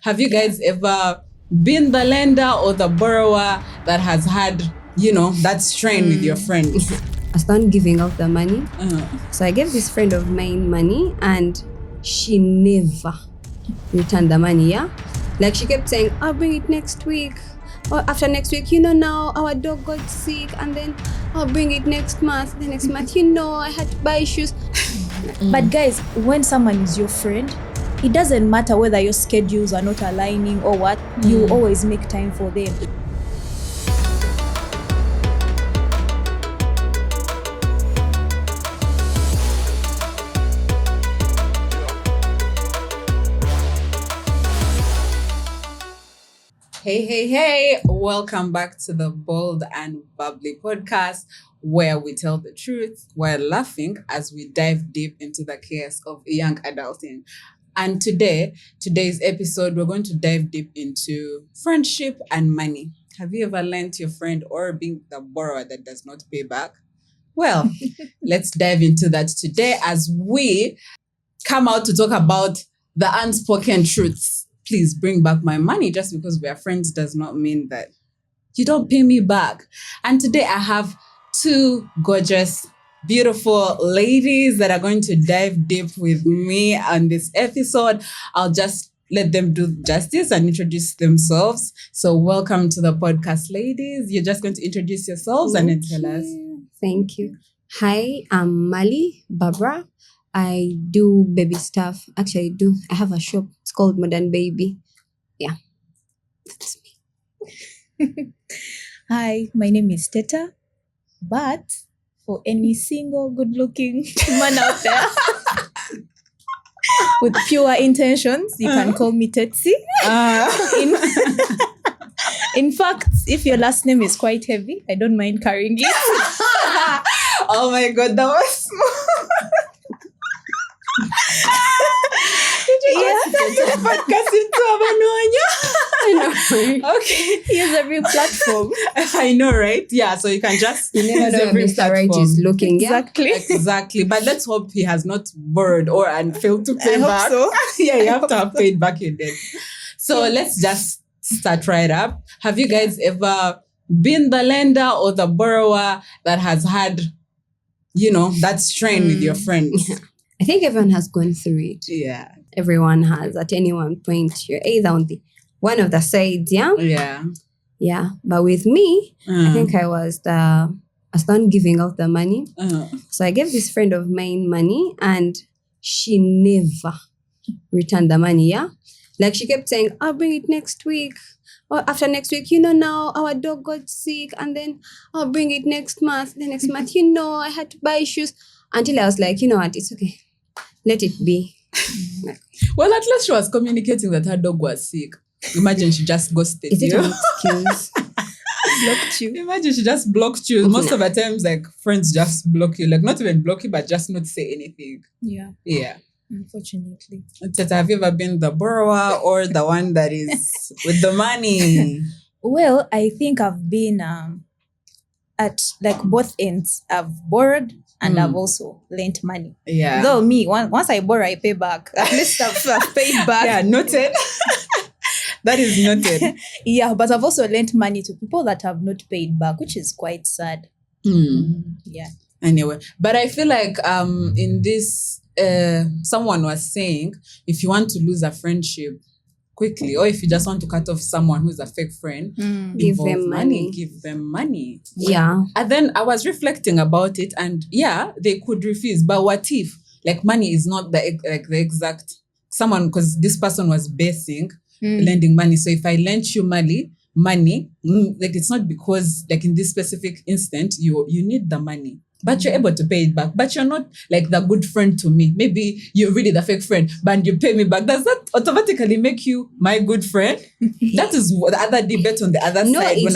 Have you guys ever been the lender or the borrower that has had, that strain with your friends? I started giving out the money. So I gave this friend of mine money and she never returned the money, yeah? Like she kept saying, I'll bring it next week. Or after next week, now our dog got sick and then I'll bring it next month. The next month, I had to buy shoes. But guys, when someone is your friend, it doesn't matter whether your schedules are not aligning or what, you always make time for them. Hey, welcome back to the Bold and Bubbly podcast, where we tell the truth while laughing as we dive deep into the chaos of young adulting. And today's episode, we're going to dive deep into friendship and money. Have you ever lent your friend or been the borrower that does not pay back? Well, let's dive into that today as we come out to talk about the unspoken truths. Please bring back my money. Just because we are friends does not mean that you don't pay me back. And today I have two gorgeous, beautiful ladies that are going to dive deep with me on this episode. I'll just let them do justice and introduce themselves. So welcome to the podcast, ladies. You're just going to introduce yourselves and then tell us. Thank you. Hi, I'm Mali Barbara. I do baby stuff. Actually, I have a shop. It's called Modern Baby. Yeah, that's me. Hi, my name is Teta. But for any single good-looking man out there with pure intentions, you can call me Tetsi. In fact, if your last name is quite heavy, I don't mind carrying it. Oh my God, that was small. Okay. Use every platform. I know, right? Yeah, so you can just use every Mr. Right is looking. Exactly. But let's hope he has not borrowed and failed to pay back. So. Yeah, you have to have paid back your debt. So let's just start right up. Have you guys ever been the lender or the borrower that has had, that strain with your friends? Yeah. I think everyone has gone through it. Yeah. Everyone has at any one point. You're either on one of the sides, yeah? Yeah. Yeah. But with me, I think I started giving out the money. So I gave this friend of mine money and she never returned the money, yeah? Like she kept saying, I'll bring it next week. Or after next week, now our dog got sick and then I'll bring it next month. The next month, I had to buy shoes. Until I was like, you know what, it's okay. Let it be. Well, at least she was communicating that her dog was sick. Imagine she just ghosted you. Is it an excuse? Blocked you. Imagine she just blocked you. Most of the times, friends just block you. Not even block you, but just not say anything. Yeah. Yeah. Unfortunately. Teta, have you ever been the borrower or the one that is with the money? Well, I think I've been at both ends. I've borrowed and I've also lent money. Yeah. Though me, once I borrow, I pay back. At least I've paid back. Yeah, noted. That is noted. Yeah, but I've also lent money to people that have not paid back, which is quite sad. Yeah. Anyway, but I feel like in this, someone was saying, if you want to lose a friendship quickly, or if you just want to cut off someone who's a fake friend, give them money. Give them money. Yeah. And then I was reflecting about it, and yeah, they could refuse. But what if money is not the exact someone, because this person was basing lending money. So if I lent you money, it's not because in this specific instant you need the money. But you're able to pay it back. But you're not the good friend to me. Maybe you're really the fake friend, but you pay me back. Does that automatically make you my good friend? That is the other debate on the other side. No, it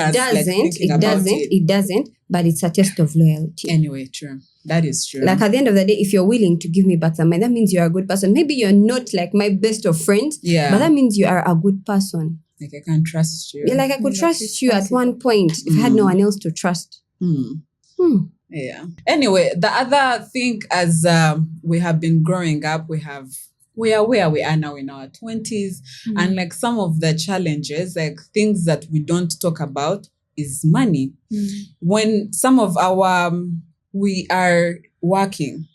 doesn't. But it's a test of loyalty. Anyway, true. That is true. At the end of the day, if you're willing to give me back the money, that means you're a good person. Maybe you're not my best of friends. Yeah. But that means you are a good person. I can trust you. Yeah, I could trust you at one point if I had no one else to trust. Yeah. Anyway, the other thing, as we have been growing up, we have we are where we are now in our 20s. And like some of the challenges, like things that we don't talk about is money. When some of our, we are working,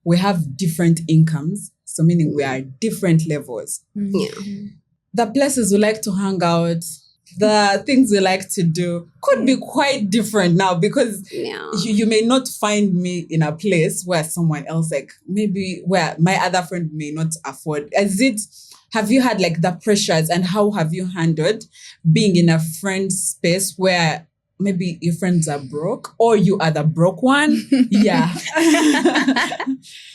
we have different incomes. So meaning we are different levels. The places we like to hang out, the things we like to do could be quite different now, because you may not find me in a place where someone else, like maybe where my other friend may not afford. Have you had like the pressures, and how have you handled being in a friend space where maybe your friends are broke or you are the broke one? Yeah.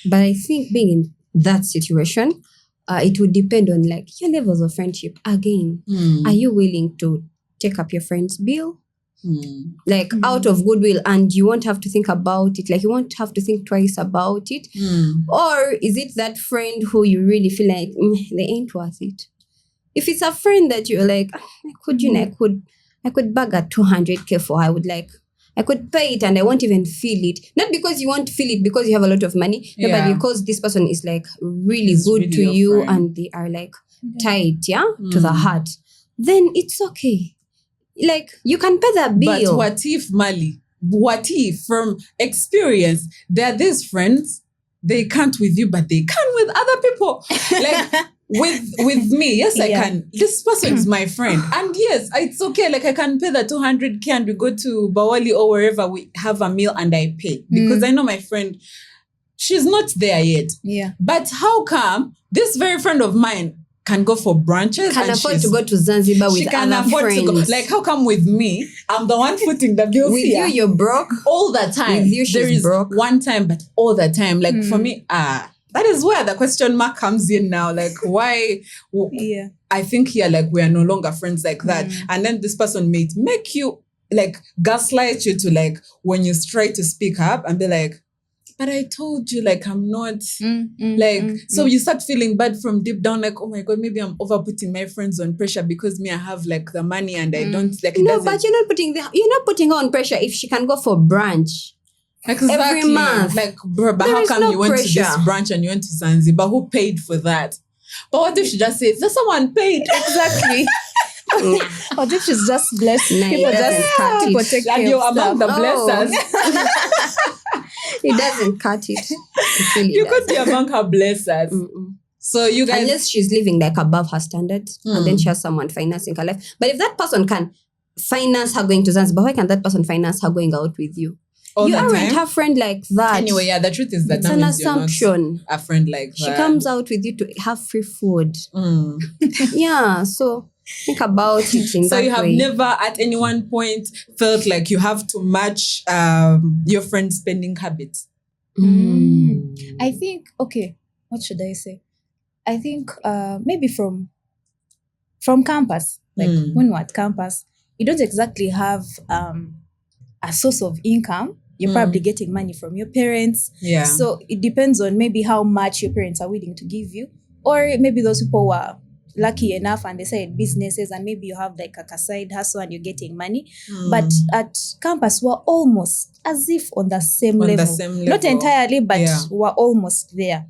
But I think being in that situation, it would depend on like your levels of friendship. Again, are you willing to take up your friend's bill? Like out of goodwill, and you won't have to think about it. Like you won't have to think twice about it. Or is it that friend who you really feel like they ain't worth it? If it's a friend that you're like, I could bag a 200K for her, I could pay it and I won't even feel it. Not because you won't feel it because you have a lot of money, but because this person is like really good to you and they are like tight, to the heart. Then it's okay. Like you can pay the bill. But what if, Mali? What if from experience, there are these friends, they can't with you, but they can with other people. Like with me, yes, I can. This person is my friend. And yes, it's okay. Like I can pay the 200K and we go to Bawali or wherever we have a meal and I pay. Because I know my friend, she's not there yet. Yeah. But how come this very friend of mine can go for brunches? Can afford to go to Zanzibar with other friends. Like how come with me, I'm the one footing the bills with here? you, you're broke. All the time. With you, she's broke. One time, but all the time. Like for me, that is where the question mark comes in now. Like, why? I think here, like, we are no longer friends like that. And then this person may make you, like, gaslight you to, like, when you try to speak up and be like, but I told you, like, I'm not, so you start feeling bad from deep down, like, oh my God, maybe I'm over putting my friends on pressure because me, I have, like, the money and I don't, like, it doesn't. But you're not putting her on pressure if she can go for brunch. Exactly. Every month. Like, bro, but how come you went to this branch and you went to Zanzibar? Who paid for that? But what if she just says, there's someone paid? Exactly. What if she's just blessed? People take and care you're of among the stuff. blessers. It doesn't cut it. Really You could be among her blessers. So you guys, unless she's living like above her standards and then she has someone financing her life. But if that person can finance her going to Zanzibar, why can't that person finance her going out with you? You aren't her friend like that. Anyway, the truth is that it's an assumption. A friend like that. She comes out with you to have free food. Yeah, so think about it in so that way. you have never at any one point felt like you have to match your friend's spending habits? I think, okay, what should I say? I think maybe from campus, like when we're at campus, you don't exactly have a source of income. You're probably getting money from your parents. Yeah. So it depends on maybe how much your parents are willing to give you. Or maybe those people were lucky enough and they started businesses and maybe you have like a side hustle and you're getting money. But at campus, we're almost as if on the same level. Not entirely, but we're almost there.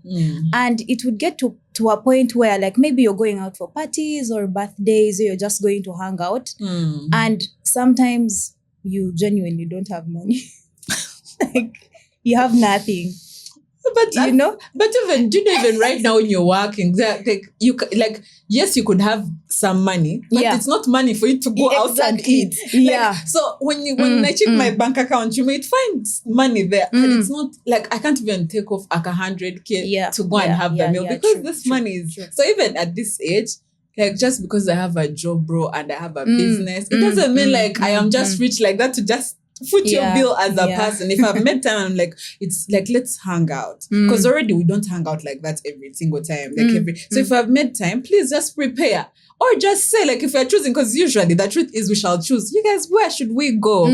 And it would get to a point where like maybe you're going out for parties or birthdays or you're just going to hang out. And sometimes you genuinely don't have money. Like you have nothing. But you know, but even right now when you're working, yes, you could have some money, but it's not money for you to go out and eat. So when I check my bank account, you might find money there, but it's not like I can't even take off like 100K to go and have the meal because this money is. So even at this age, like just because I have a job, bro, and I have a business, it doesn't mean like I am just rich like that to just foot your bill as a person. If I've met time, I'm like, it's like, let's hang out. Because already we don't hang out like that every single time. So if I've made time, please just prepare. Or just say, like, if you're choosing, because usually the truth is we shall choose. You guys, where should we go? For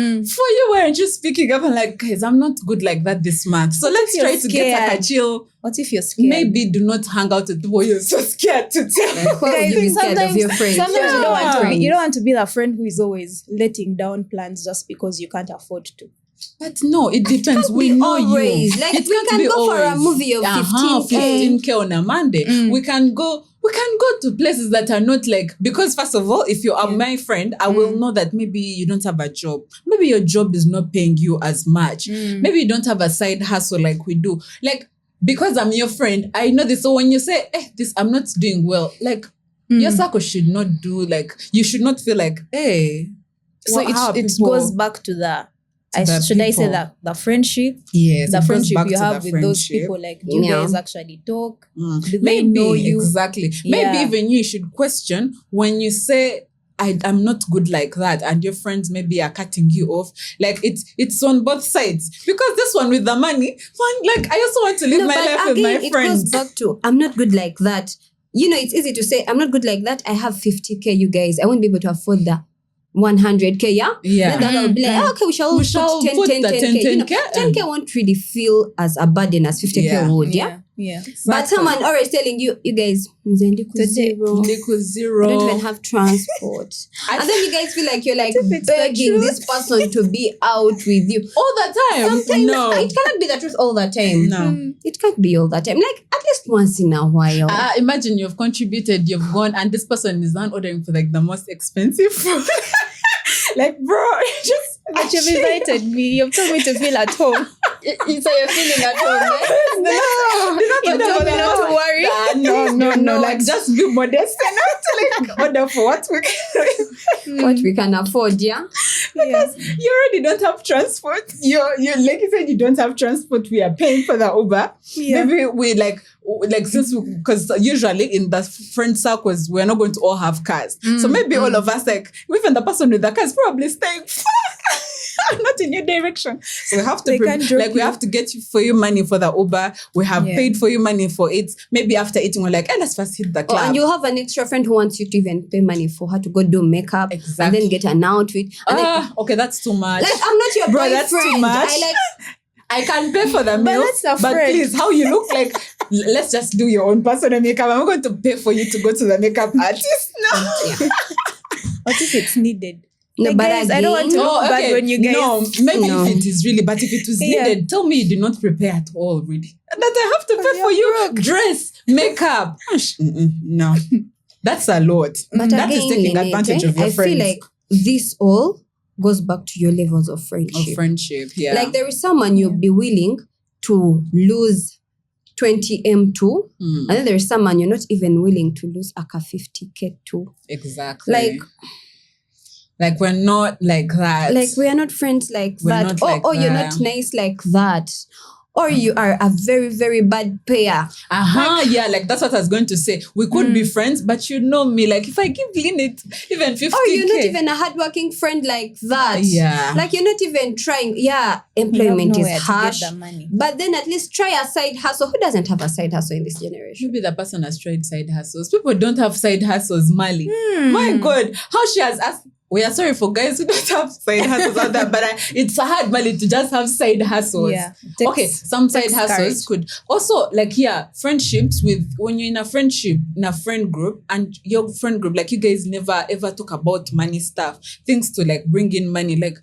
you, weren't you speaking up and like, guys, I'm not good like that this month. So let's try to get like a chill. What if you're scared? Maybe do not hang out with people you're so scared to tell. Sometimes you don't want to be the friend who is always letting down plans just because you can't afford to. But no, it depends. We know always. you. Like it we can go for a movie of 15K on a Monday. We can go to places that are not like, because first of all, if you are my friend, I will know that maybe you don't have a job. Maybe your job is not paying you as much. Maybe you don't have a side hustle like we do. Like, because I'm your friend, I know this. So when you say, this, I'm not doing well, like, your circle should not do, like, you should not feel like, hey. So it goes back to the friendship? Yes, the friendship you have with those people. Like, do you guys actually talk? Do they know you? Exactly. Maybe even you should question when you say, I'm not good like that, and your friends maybe are cutting you off. Like, it's on both sides. Because this one with the money, like, I also want to live my life with my friends. It goes back to, I'm not good like that. You know, it's easy to say, I'm not good like that. I have 50K, you guys. I won't be able to afford that. 100K, yeah? Then that will be like, okay, we shall put 10K. You know, 10K won't really feel as a burden as 50K would, yeah? Exactly. But someone always telling you guys, zero. I don't even have transport. And then you guys feel like you're like begging this person to be out with you. All the time. Sometimes no. It cannot be the truth all the time. No. It can't be all the time. Like, at least once in a while. Imagine you've contributed, you've gone, and this person is not ordering for like the most expensive food. Like, bro, but you've invited me. You've told me to feel at home. So you're feeling at home, You told me not to worry. No. Like, just be modest and not like order for what we can afford, yeah? Because you already don't have transport. You like you said, you don't have transport. We are paying for the Uber. Yeah. Maybe we like since because usually in the friend circles we're not going to all have cars. So maybe all of us, like, even the person with the car is probably staying not in your direction. So we have to we have to get you for your money for the Uber. We have paid for your money for it. Maybe after eating, we're like, let's first hit the club. And you'll have an extra friend who wants you to even pay money for her to go do makeup and then get an outfit. Okay, that's too much. Like, I'm not your boyfriend. That's too much. I can pay for the meal, but please, how you look like, let's just do your own personal makeup. I'm going to pay for you to go to the makeup artist. No. What if it's needed? No, but guys, I don't want to look bad when you guys... No, maybe if it is really, but if it was needed, tell me you did not prepare at all, really. That I have to pay for you. Dress, makeup. No. That's a lot. But that is taking advantage of your friends. I feel like this all goes back to your levels of friendship. Yeah. Like, there is someone you'll be willing to lose 20M to, and then there is someone you're not even willing to lose 50K to. Exactly. Like we're not like that. Like, we are not friends like that. You're not nice like that. Or you are a very, very bad payer. Yeah, like that's what I was going to say. We could be friends, but you know me. Like, if I give Lynett even 50K. Or you're not even a hardworking friend like that. Yeah. Like, you're not even trying. Yeah, employment is harsh. But then at least try a side hustle. Who doesn't have a side hustle in this generation? Maybe the person has tried side hustles. People don't have side hustles, Mali. My God, how she has asked. We are sorry for guys who don't have side hustles out there, but it's hard, Mali, to just have side hustles. Yeah. Some side hustles could also, like, friendships with, when you're in a friendship, in a friend group, and your friend group, like, you guys never ever talk about money stuff, things to like bring in money. Like,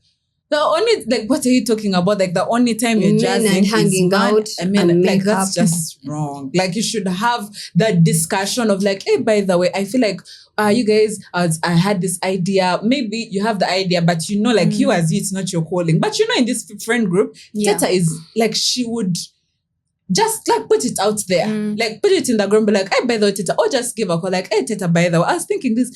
the only, like, what are you talking about? Like, the only time you're jazzing and hanging out. I mean, like, that's just wrong. Like, you should have that discussion of like, hey, by the way, I feel like you guys, I had this idea. Maybe you have the idea, but you know, like, you as you, it's not your calling. But you know, in this friend group, Teta is like, she would just like put it out there, like put it in the ground, be like, hey, by the way, Teta, or just give a call, like, hey, Teta, by the way, I was thinking this,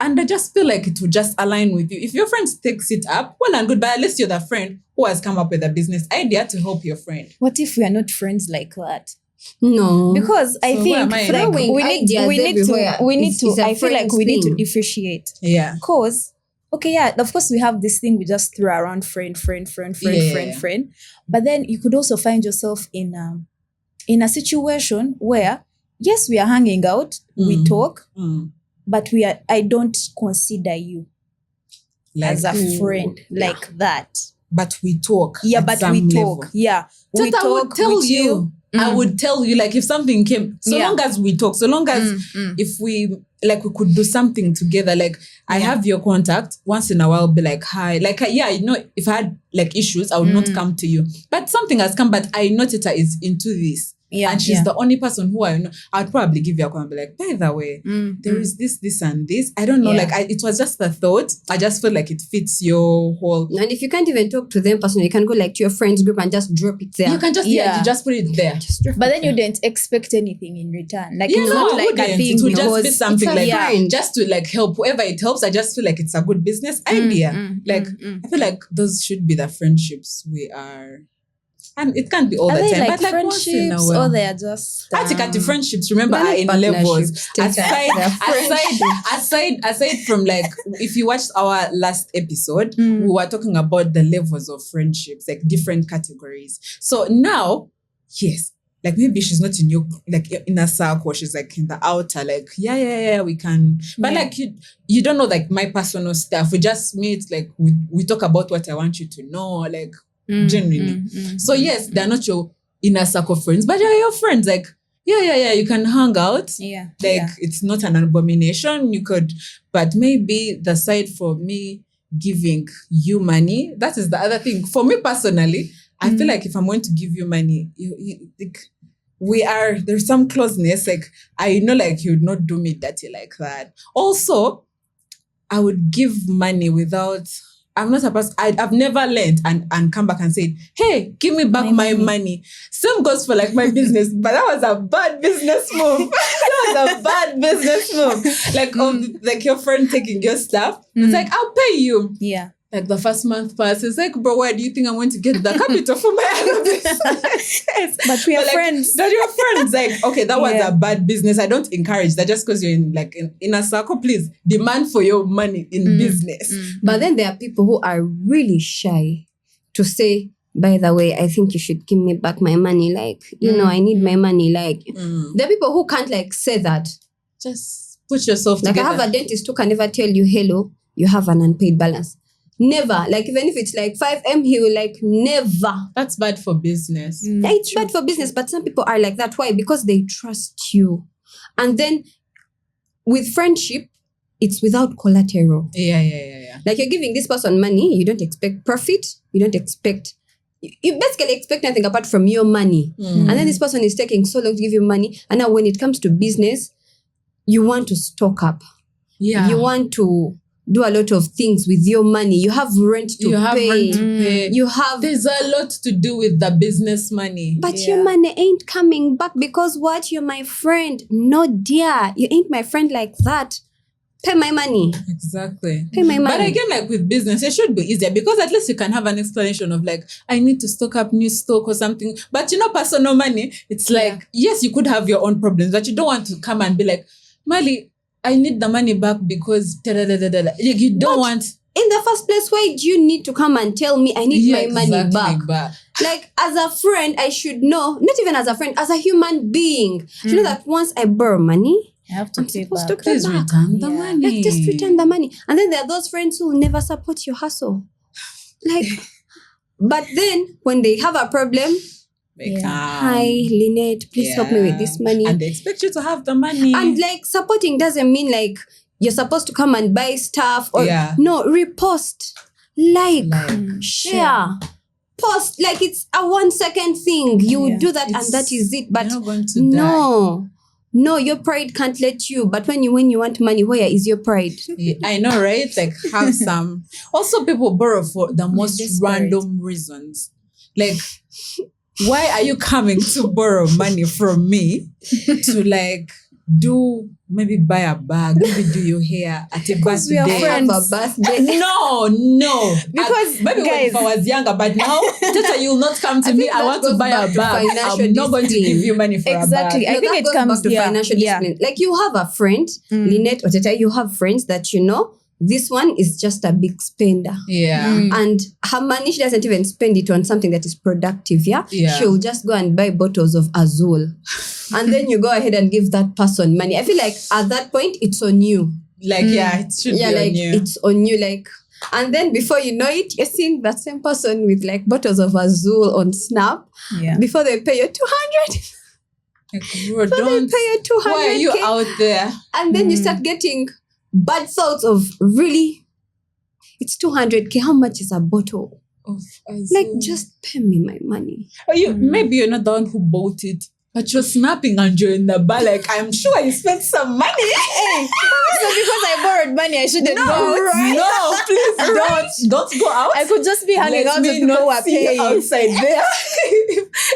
and I just feel like it will just align with you. If your friend takes it up, well and good, but at least you're the friend who has come up with a business idea to help your friend. What if we are not friends like that? No, because I think like, we need to. I feel like we need to differentiate. Yeah, because of course we have this thing we just throw around friend. But then you could also find yourself in a situation where, yes, we are hanging out, we talk, but I don't consider you like, as a friend like that. But we talk. Yeah, but we talk. Level. Yeah, we talk. I would tell you. I would tell you, like, if something came, so long as we talk, so long as if we like we could do something together. Like I have your contact. Once in a while, be like, hi. Like, if I had like issues, I would not come to you. But something has come, but I know Teta is into this. Yeah, and she's the only person who I know. I'd probably give you a call and be like, by the way, there is this, and this. I don't know. Yeah. Like, it was just a thought. I just feel like it fits your whole. And if you can't even talk to them personally, you can go like to your friends group and just drop it there. You can just, you just put it there. But then you didn't expect anything in return. Like, it's no, not I like a wouldn't. thing. It would just be something like friend. just to like help whoever it helps. I just feel like it's a good business idea. I feel like those should be the friendships we are. And it can't be all Are the they time, like but like once in a friendships, while. or they are just Atikati friendships, remember, They're are like in levels. partnerships, Aside from like, if you watched our last episode, we were talking about the levels of friendships, like different categories. So now, yes, like maybe she's not in your like inner circle, she's like in the outer, like we can, but like you don't know like my personal stuff. We just meet, like we talk about what I want you to know, like genuinely. So yes, they're not your inner circle friends, but they're your friends. Like you can hang out. It's not an abomination. You could, but maybe the side for me giving you money, that is the other thing. For me personally, I feel like if I'm going to give you money, like, there's some closeness. Like I know, like you would not do me dirty like that. Also, I would give money without. I'm not a person. I've never lent and come back and said, "Hey, give me back my money." Same goes for like my business, but that was a bad business move. Like your friend taking your stuff. It's like, I'll pay you. Yeah. Like the first month pass, it's like, bro, where do you think I'm going to get the capital for my other business? But we are like, friends. That you're friends. Like, okay, that was a bad business. I don't encourage that just because you're in a circle. Please demand for your money in business. But then there are people who are really shy to say, by the way, I think you should give me back my money. Like, I need my money. Like, there are people wwho can't like say that. Just put yourself like together. I have a dentist who can never tell you, hello, you have an unpaid balance. Never. Like even if it's like 5M, he will like never. That's bad for business. It's bad for business, but some people are like that. Why? Because they trust you. And then with friendship, it's without collateral. Yeah. Like you're giving this person money, you don't expect profit, you basically expect nothing apart from your money. And then this person is taking so long to give you money. And now when it comes to business, you want to stock up. Yeah. You want to do a lot of things with your money. You have rent to pay. There's a lot to do with the business money. But your money ain't coming back because what? You're my friend. No, dear. You ain't my friend like that. Pay my money. Exactly. Pay my money. But again, like with business, it should be easier because at least you can have an explanation of like, I need to stock up new stock or something. But personal money, it's like, yes, you could have your own problems, but you don't want to come and be like, Mali, I need the money back because Like you don't want. In the first place, why do you need to come and tell me I need my money back? Like as a friend, I should know, not even as a friend, as a human being, you know that once I borrow money, I have to I'm pay supposed back. to pay Please back. return the money. Like just return the money. And then there are those friends who never support your hustle. Like, but then when they have a problem, hi, Lynett, please help me with this money. And they expect you to have the money. And like supporting doesn't mean like you're supposed to come and buy stuff or no, repost, like share, post. Like it's a 1 second thing. You do that and that is it. But you're not going to die. No, your pride can't let you. But when you want money, where is your pride? I know, right? Like have some. Also, people borrow for the most random reasons. Like, why are you coming to borrow money from me to like maybe buy a bag, maybe do your hair at a birthday? Have a birthday. No. Because maybe guys, when I was younger, but now, Teta, you'll not come to me. I want to buy a bag. I'm not going to give you money for exactly. a bag. I think it comes back to financial discipline. Like you have a friend, Lynett or Teta, you have friends that this one is just a big spender. Yeah. And her money, she doesn't even spend it on something that is productive, She'll just go and buy bottles of Azul. And then you go ahead and give that person money. I feel like at that point, it's on you. Like, it should be on you. It's on you, like. And then before you know it, you're seeing that same person with like bottles of Azul on Snap. Yeah. Before they pay you 200. Like, bro, So don't. they pay you Why are you 200K, out there? and then you start getting bad thoughts of, really, it's 200K. How much is a bottle? Like, just pay me my money. Maybe you're not the one who bought it, but you're snapping and you're in the bar. Like, I'm sure I spent some money. Hey, so because I borrowed money, I shouldn't go out. Right? No, please don't go out. I could just be hanging Let out with me people who not are see you paying. outside there.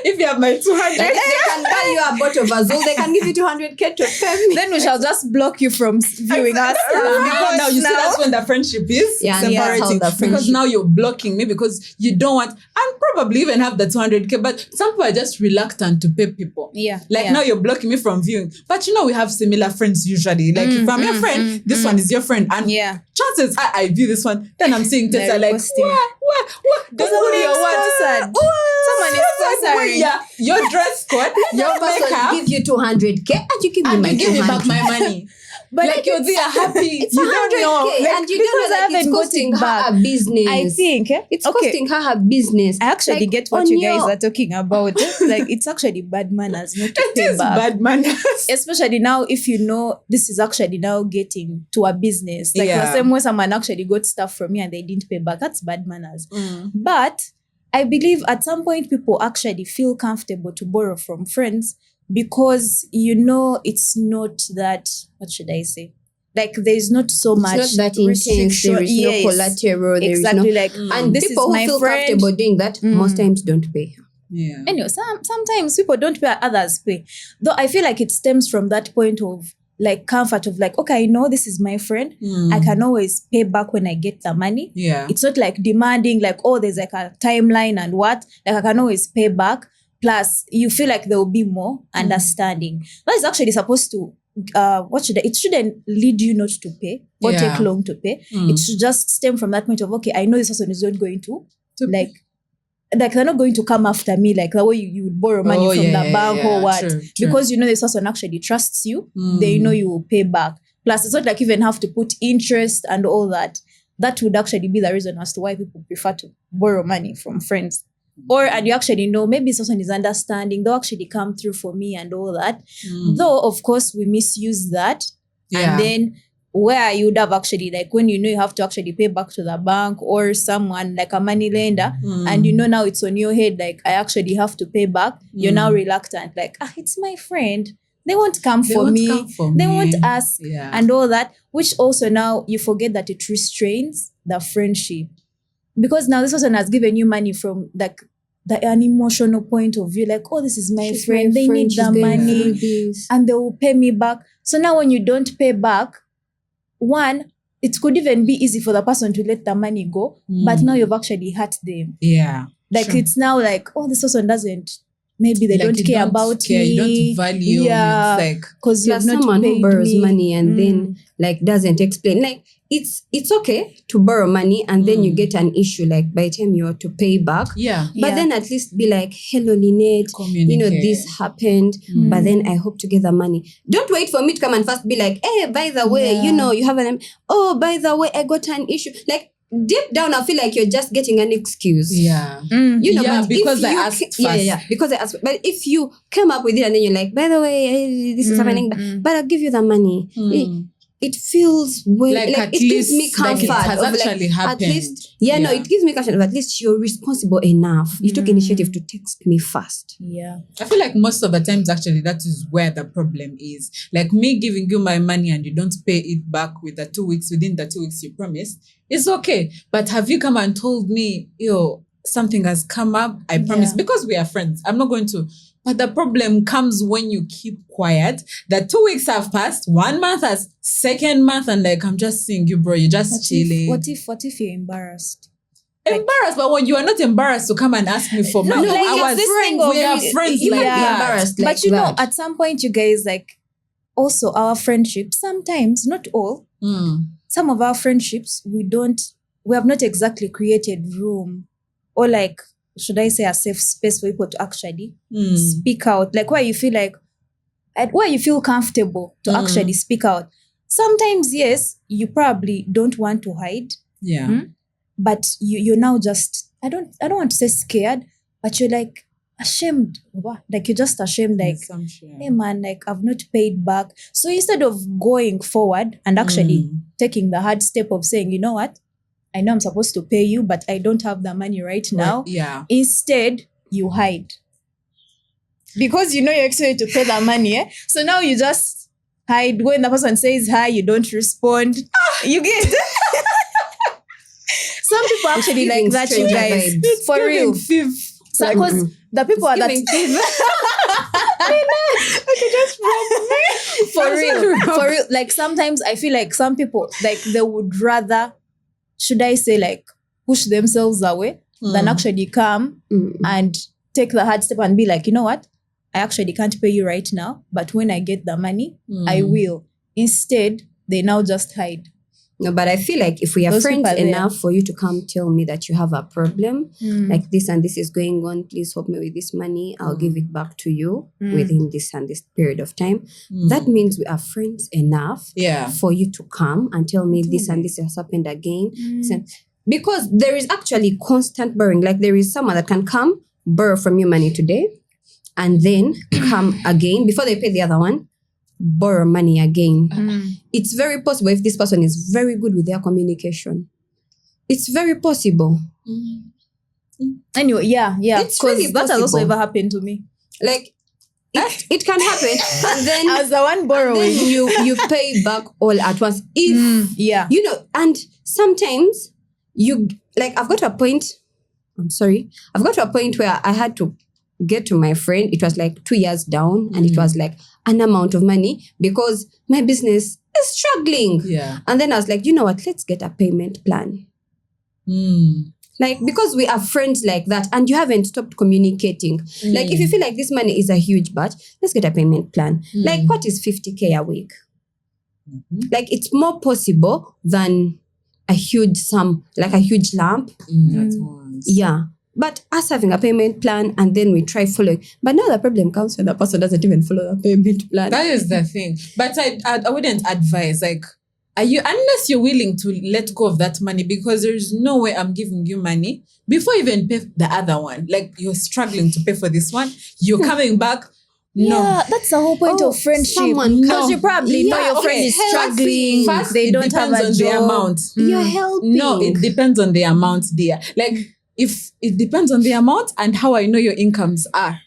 If you have my 200, Like, they can buy you a bottle of Azul. They can give you 200K to pay me. Then we shall just block you from viewing us. Because now you see that's when the friendship is Yeah, and that's how separating. the Because friendship- now you're blocking me because you don't want, and probably even have the 200K, but some people are just reluctant to pay people. Yeah. Like now you're blocking me from viewing. But we have similar friends usually. Like if I'm your friend, this one is your friend. And chances are I view this one, then I'm seeing Teta like, what? Don't put your words. Someone is sponsoring. Yeah, your dress code, your makeup. Give you 200K and you give me And my you give me 200K. back my money. But like you're there happy. It's You don't know. 100K, and you don't know that it's costing her a business. I think it's costing her business. I actually Like, get what on you guys your- are talking about. Like, it's actually bad manners not to It pay is back. bad manners. Especially now, if you know this is actually now getting to a business. Like the same way someone actually got stuff from me and they didn't pay back. That's bad manners. But I believe at some point people actually feel comfortable to borrow from friends because it's not that, what should I say? Like there's not so much It's not that intense. There is no collateral. There exactly. is no, Like, and this people is who my feel friend. comfortable doing that most times don't pay. Yeah. Anyway, sometimes people don't pay, others pay. Though I feel like it stems from that point of like comfort of like, okay, I know this is my friend. I can always pay back when I get the money. Yeah. It's not like demanding like, oh, there's like a timeline and what. Like I can always pay back. Plus, you feel like there will be more understanding. That is actually supposed to, it shouldn't lead you not to pay or take long to pay. It should just stem from that point of, okay, I know this person is not going to like they're not going to come after me like the way you would borrow money from the bank or what. True. Because this person actually trusts you, they know you will pay back. Plus, it's not like you even have to put interest and all that. That would actually be the reason as to why people prefer to borrow money from friends. And you actually know maybe this person is understanding, they'll actually come through for me and all that. Though, of course, we misuse that. And then where you would have actually, like when you have to actually pay back to the bank or someone like a money lender, and now it's on your head, like I actually have to pay back, you're now reluctant, like, it's my friend. They won't come for me. They won't ask and all that, which also now you forget that it restrains the friendship. Because now this person has given you money from like an emotional point of view, like, oh, this is my friend. They need the money and they will pay me back. So now when you don't pay back, one, it could even be easy for the person to let the money go, but now you've actually hurt them. Yeah. Like it's now like, oh, this person doesn't, maybe they don't care about me. You don't value. Yeah. It's like, because you've not someone paid who borrows me. money and then like doesn't explain. Like it's okay to borrow money and then you get an issue like by the time you are to pay back. Yeah. But then at least be like, hello, Lynett, Communicate. this happened, but then I hope to get the money. Don't wait for me to come and first be like, hey, by the way, you have by the way, I got an issue. Like deep down, I feel like you're just getting an excuse. Yeah. But because if I you asked first. Yeah, because I asked. But if you come up with it and then you're like, by the way, this is happening, but I'll give you the money. It feels like it gives me comfort. Like it has of actually happened. At least, it gives me comfort of at least you're responsible enough. You took initiative to text me first. Yeah. I feel like most of the times actually that is where the problem is. Like me giving you my money and you don't pay it back within the 2 weeks you promised, it's okay. But have you come and told me, something has come up? I promise. Because we are friends, I'm not going to. But the problem comes when you keep quiet. The 2 weeks have passed, 1 month has, second month, and like I'm just seeing you, bro. You're just chilling. What if you're embarrassed? Embarrassed, but when you are not embarrassed to come and ask me for money, like I was this thing of we are friends. You like might be that. embarrassed, like But that. at some point, you guys like also our friendship. Sometimes, not all. Some of our friendships we have not exactly created room or like, should I say, a safe space for people to actually speak out, like where you feel comfortable to actually speak out. Sometimes, yes, you probably don't want to hide. Yeah. But you're now just, I don't want to say scared, but you're like, ashamed. What? Like you're just ashamed, like, Assumption. hey man, like I've not paid back. So instead of going forward and actually taking the hard step of saying, you know what, I know I'm supposed to pay you, but I don't have the money right now. Yeah. Instead, you hide. Because you know you're expected to pay the money, eh? So now you just hide. When the person says hi, you don't respond. You get some people actually like that, you guys. Vibes. For real. Because the people are that for real. Like sometimes I feel like some people, like they would rather, should I say, like push themselves away than actually come and take the hard step and be like, you know what, I actually can't pay you right now, but when I get the money, I will. Instead, they now just hide. No, but I feel like if we are Those friends people are there. enough for you to come tell me that you have a problem, like this and this is going on, please help me with this money, I'll give it back to you within this and this period of time. That means we are friends enough for you to come and tell me this and this has happened again. So, because there is actually constant borrowing. Like there is someone that can come, borrow from you money today, and then come again before they pay the other one, borrow money again. It's very possible if this person is very good with their communication. It's very possible. Anyway, yeah. It's Because really that has also possible. ever happened to me. Like it can happen, and then As the one borrowing. then you pay back all at once. If Yeah. you know, and sometimes you like I've got to a point where I had to get to my friend. It was like 2 years down, and it was like an amount of money because my business is struggling. Yeah. And then I was like, you know what, let's get a payment plan. Like, because we are friends like that and you haven't stopped communicating. Like, if you feel like this money is a huge batch, let's get a payment plan. Like, what is 50K a week? Like, it's more possible than a huge sum, like a huge lump. That's once. Yeah. But us having a payment plan and then we try following. But now the problem comes when the person doesn't even follow the payment plan. That is the thing. But I wouldn't advise, like, unless you're willing to let go of that money, because there's no way I'm giving you money before you even pay the other one. Like, you're struggling to pay for this one. You're coming back. No. Yeah, that's the whole point of friendship. Because you probably know your friend is struggling. First, they it don't have depends a on the job. amount. You're helping. No, it depends on the amount, dear. Like, if it depends on the amount and how I know your incomes are.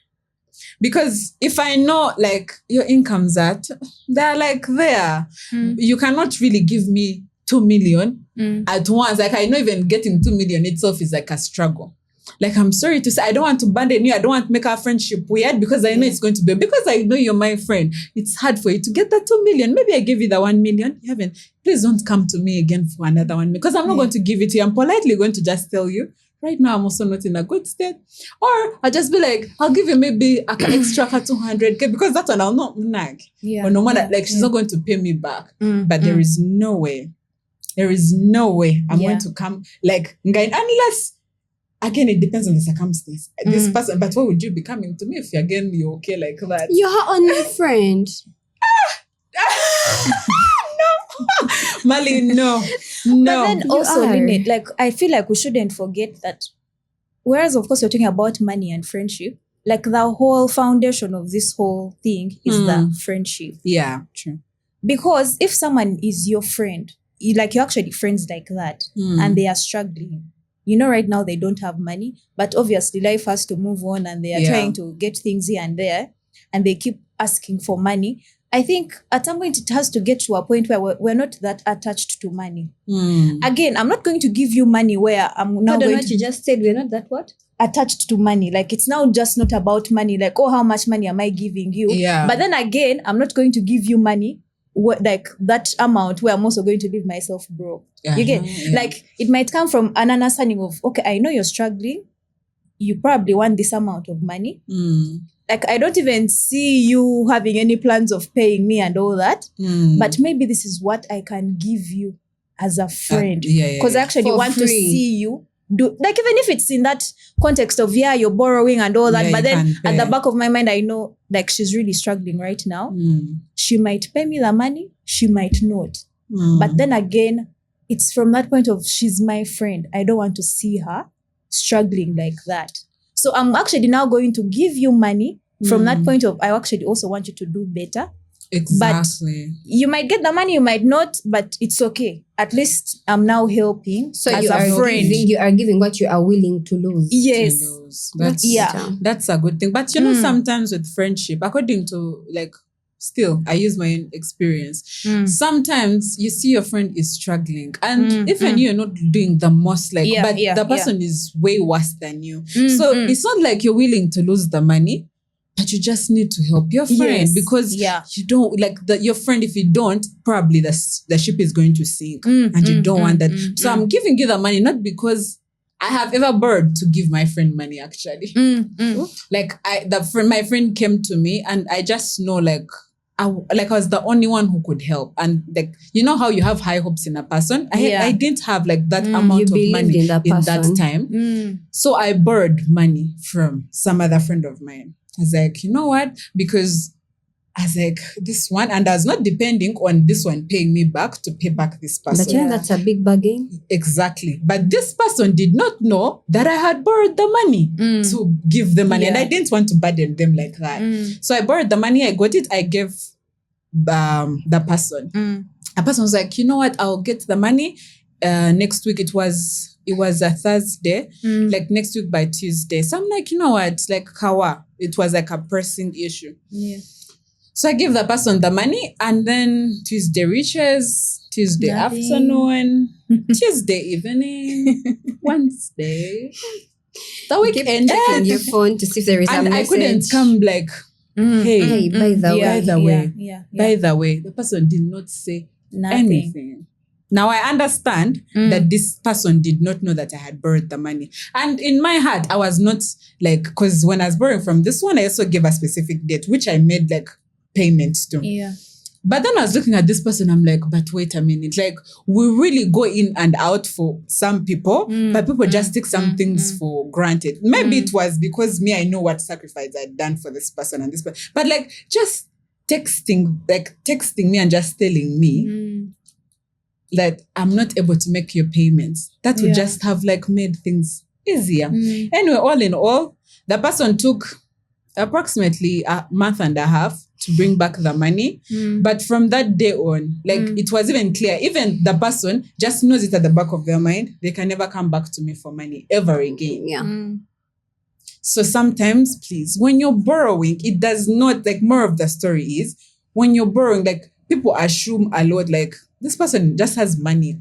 Because if I know, like, your incomes are, they're like there. You cannot really give me 2 million at once. Like, I know even getting 2 million itself is like a struggle. Like, I'm sorry to say, I don't want to burden you. I don't want to make our friendship weird because I know it's going to be, because I know you're my friend. It's hard for you to get that 2 million. Maybe I gave you the 1 million. You haven't. Please don't come to me again for another one, because I'm not going to give it to you. I'm politely going to just tell you, right now I'm also not in a good state. Or I'll just be like, I'll give you maybe an extra 200K, because that one I'll not nag. Yeah. Or no matter, like, she's not going to pay me back. But there is no way. There is no way I'm going to come, like, unless, again, it depends on the circumstance. This person, but why would you be coming to me if you're okay like that? You're her only friend. Mali, no. But then also, are. Lynett, like, I feel like we shouldn't forget that, whereas, of course, we're talking about money and friendship, like, the whole foundation of this whole thing is the friendship. Yeah, true. Because if someone is your friend, you're actually friends like that, and they are struggling, you know, right now they don't have money, but obviously life has to move on and they are trying to get things here and there, and they keep asking for money. I think at some point it has to get to a point where we're not that attached to money. Again, I'm not going to give you money where I'm now going to you just said we're not that what? attached to money. Like, it's now just not about money. Like, oh, how much money am I giving you? Yeah. But then again, I'm not going to give you money like that amount where I'm also going to leave myself broke. You get? Like, it might come from an understanding of, okay, I know you're struggling. You probably want this amount of money. Like, I don't even see you having any plans of paying me and all that. But maybe this is what I can give you as a friend. Because I actually For want to free. see you do, like, even if it's in that context of, you're borrowing and all that. Yeah, but you then can at the pay. back of my mind, I know, like, she's really struggling right now. She might pay me the money. She might not. But then again, it's from that point of, she's my friend. I don't want to see her struggling like that. So I'm actually now going to give you money from that point of, I actually also want you to do better. Exactly. But you might get the money, you might not, but it's okay. At least I'm now helping. So as you a are friend. you are giving what you are willing to lose. Yes. To lose. Yeah. That's a good thing. But you know, sometimes with friendship, according to like, still, I use my own experience. Sometimes you see your friend is struggling, and even you're not doing the most, like, but the person is way worse than you. So it's not like you're willing to lose the money, but you just need to help your friend because you don't like your friend. If you don't, probably the ship is going to sink, and you don't want that. So I'm giving you the money not because I have ever borrowed to give my friend money. Actually, like my friend came to me, and I just know I was the only one who could help. And like, you know how you have high hopes in a person? I didn't have like that amount of money in that time. So I borrowed money from some other friend of mine. I was like, you know what? Because I was like, this one, and I was not depending on this one paying me back to pay back this person. But that's a big bargain. Exactly. But this person did not know that I had borrowed the money to give the money. And I didn't want to burden them like that. So I borrowed the money, I got it, I gave the person. The person was like, you know what? I'll get the money next week. It was a Thursday, like next week by Tuesday. So I'm like, you know what? Like, kawa. It was like a pressing issue. Yeah. So I give the person the money, and then Tuesday reaches, Tuesday afternoon, Tuesday evening, Wednesday. The weekend. Checking your phone to see if there is a message. I couldn't come like, hey, by the way, the person did not say nothing. Anything. Now I understand that this person did not know that I had borrowed the money. And in my heart, I was not like, because when I was borrowing from this one, I also gave a specific date, which I made like payments to. Yeah. But then I was looking at this person, I'm like, but wait a minute. Like, we really go in and out for some people, but people just take some things for granted. Maybe it was because I know what sacrifice I'd done for this person and this person. But like, just texting me and just telling me that I'm not able to make your payments. That would just have like made things easier. Anyway, all in all, the person took approximately a month and a half to bring back the money. But from that day on, like it was even clear, even the person just knows it at the back of their mind, they can never come back to me for money ever again. Yeah. So sometimes, please, when you're borrowing, it does not, like, more of the story is, when you're borrowing, like, people assume a lot, like, this person just has money.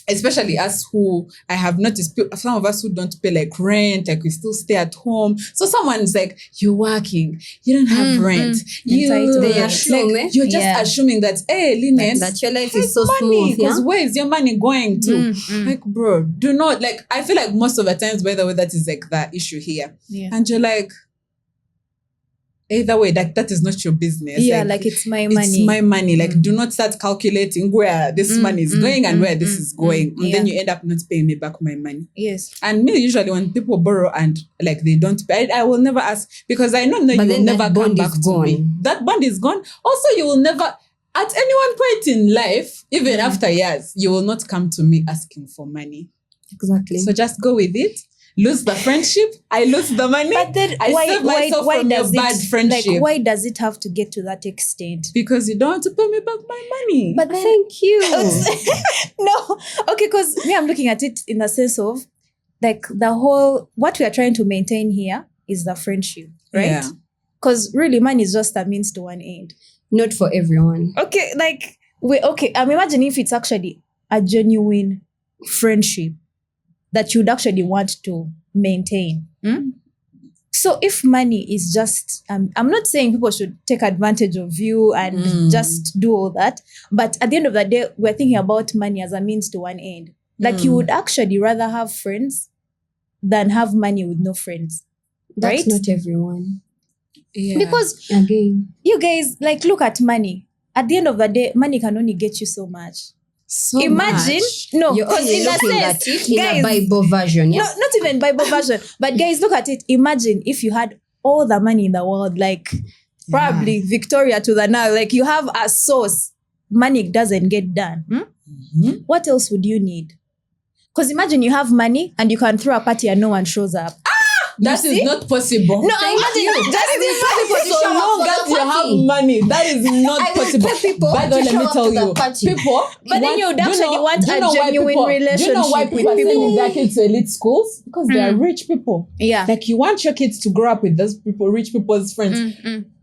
Especially us who, I have noticed, some of us who don't pay like rent, like we still stay at home. So someone's like, you're working, you don't have rent. You're just assuming that, hey, Lynett, that your life is so money, smooth. because where is your money going to? Like, bro, do not, like, I feel like most of the times, by the way, that is like the issue here. Yeah. And you're like, either way, that is not your business. Yeah, like it's my money. It's my money. Like, do not start calculating where this money is going and where this is going. And then you end up not paying me back my money. Yes. And me, usually when people borrow and like they don't pay, I will never ask, because I know that you will never come back to me. That bond is gone. Also, you will never, at any one point in life, even after years, you will not come to me asking for money. Exactly. So just go with it. Lose the friendship, I lose the money. But then I save myself from your bad friendship. Like, why does it have to get to that extent? Because you don't want to pay me back my money. But then, thank you. No, okay, because me, I'm looking at it in the sense of like the whole, what we are trying to maintain here is the friendship, right? Because really, money is just a means to an end. Not for everyone. Okay, like I'm imagining if it's actually a genuine friendship that you'd actually want to maintain. So if money is just, I'm not saying people should take advantage of you and just do all that, but at the end of the day, we're thinking about money as a means to an end. Like you would actually rather have friends than have money with no friends. That's right? not everyone. Yeah. Because Again, you guys, like, look at money. At the end of the day, money can only get you so much. So Imagine, much. no, you're because only in that looking at sense, it in guys, a Bible version. Yeah? no, not even Bible version, but guys, look at it. Imagine if you had all the money in the world, like probably Victoria to the Nile, like you have a source, money doesn't get done. What else would you need? Because imagine you have money and you can throw a party and no one shows up. That is not possible. No, I'm not So long as you have money, that is not possible. By the way, let me tell you, people. But then you would actually want a genuine relationship. Do you know why people are sending their kids to elite schools? Because they are rich people. Yeah. Like you want your kids to grow up with those people, rich people's friends.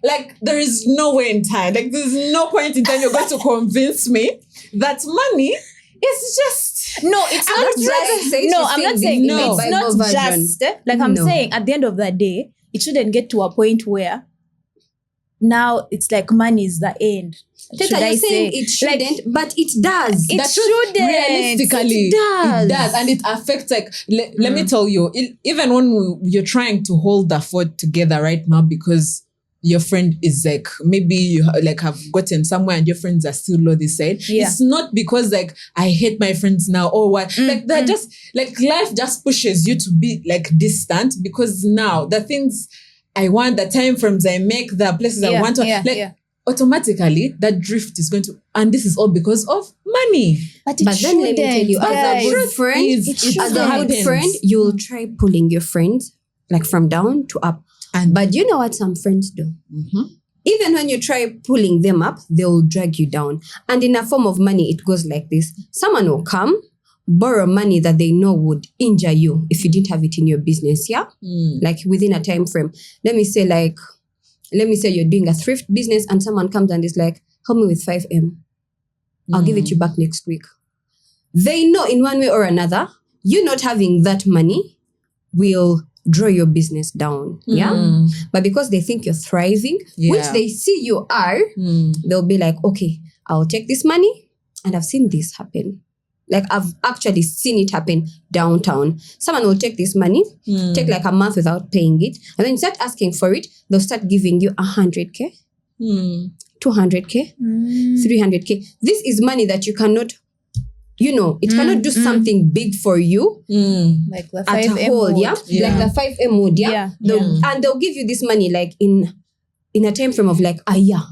Like there is no way in time. Like there's no point in time you're going to convince me that money is just it's not just like I'm saying at the end of the day, it shouldn't get to a point where now it's like money is the end. Teta, you're saying it shouldn't, but it does. It shouldn't. Realistically, it does. And it affects, like, let me tell you, even when you're trying to hold the fort together right now because your friend is like, maybe you like have gotten somewhere and your friends are still low this side. Yeah. It's not because like, I hate my friends now or what. Like they're just, like life just pushes you to be like distant because now the things I want, the time frames I make, the places I want to, automatically that drift is going to, and this is all because of money. But then let me tell you, as a good friend, you'll try pulling your friends like from down to up. But you know what some friends do? Even when you try pulling them up, they'll drag you down. And in a form of money, it goes like this. Someone will come, borrow money that they know would injure you if you didn't have it in your business, like within a time frame. Let me say you're doing a thrift business and someone comes and is like, help me with 5M. I'll give it to you back next week. They know in one way or another, you not having that money will draw your business down. But because they think you're thriving, which they see you are, they'll be like, okay, I'll take this money. And I've seen this happen. Like I've actually seen it happen downtown. Someone will take this money, take like a month without paying it. And then you start asking for it, they'll start giving you 100K, 200K, 300K. This is money that you cannot, it cannot do something big for you. Like the 5M at a whole, like the 5M mode, And they'll give you this money like in a time frame of like a year.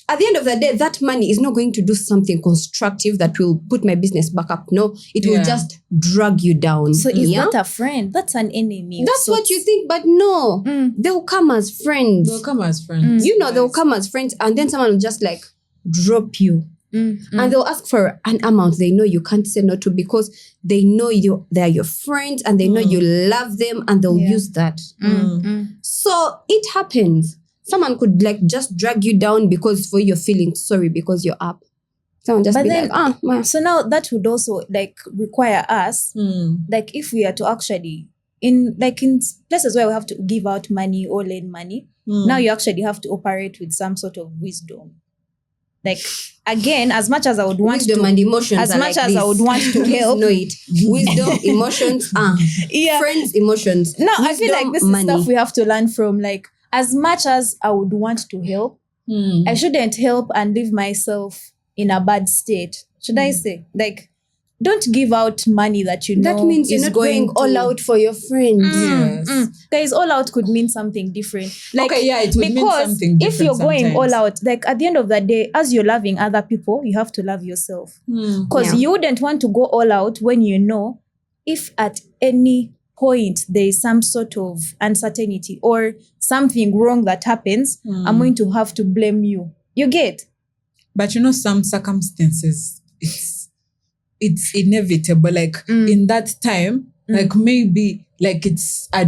At the end of the day, that money is not going to do something constructive that will put my business back up. No, it will just drag you down. So is that a friend? That's an enemy. That's what you think, but no. They'll come as friends. They'll come as friends. They'll come as friends and then someone will just like drop you. And they'll ask for an amount they know you can't say no to because they know they're your friends and they know you love them and they'll use that. So it happens. Someone could like just drag you down because for you're feeling sorry because you're up. Someone just So now that would also like require us, like if we are to actually, in places where we have to give out money or lend money, now you actually have to operate with some sort of wisdom. Like again, as much as I would want wisdom and emotions, as much as I would want to help, know it. Wisdom, emotions, friends, emotions. No, wisdom, I feel like this is stuff we have to learn from. Like as much as I would want to help, I shouldn't help and leave myself in a bad state. Should I say like? Don't give out money that you know that means you're not going all out for your friends. Guys, all out could mean something different. Like, it would mean something different. If you're going all out, like at the end of the day, as you're loving other people, you have to love yourself. Because you wouldn't want to go all out when you know if at any point there is some sort of uncertainty or something wrong that happens, I'm going to have to blame you. You get? But some circumstances, it's inevitable. Like in that time, like maybe like it's a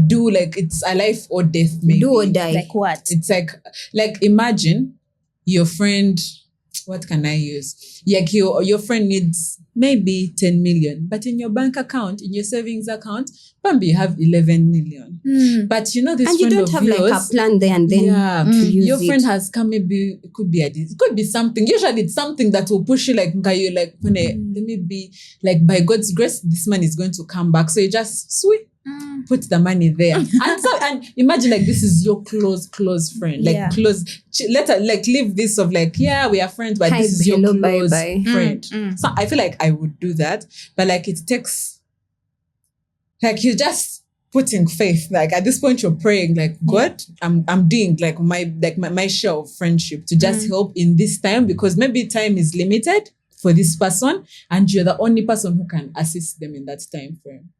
life or death. Maybe do or die. Like what? It's like imagine your friend. What can I use? Like your friend needs maybe 10 million, but in your bank account, in your savings account, maybe you have 11 million. But this and you don't have yours, like a plan there and then your friend has come. Maybe it could be something. Usually it's something that will push you like let me be like by God's grace, this money is going to come back. So you just put the money there. and imagine like this is your close friend. Like close leave this of like, we are friends, but this is your close friend. So I feel like I would do that. But like it takes like you just putting faith. Like at this point you're praying like, God, I'm doing like my share of friendship to just help in this time because maybe time is limited for this person and you're the only person who can assist them in that time frame.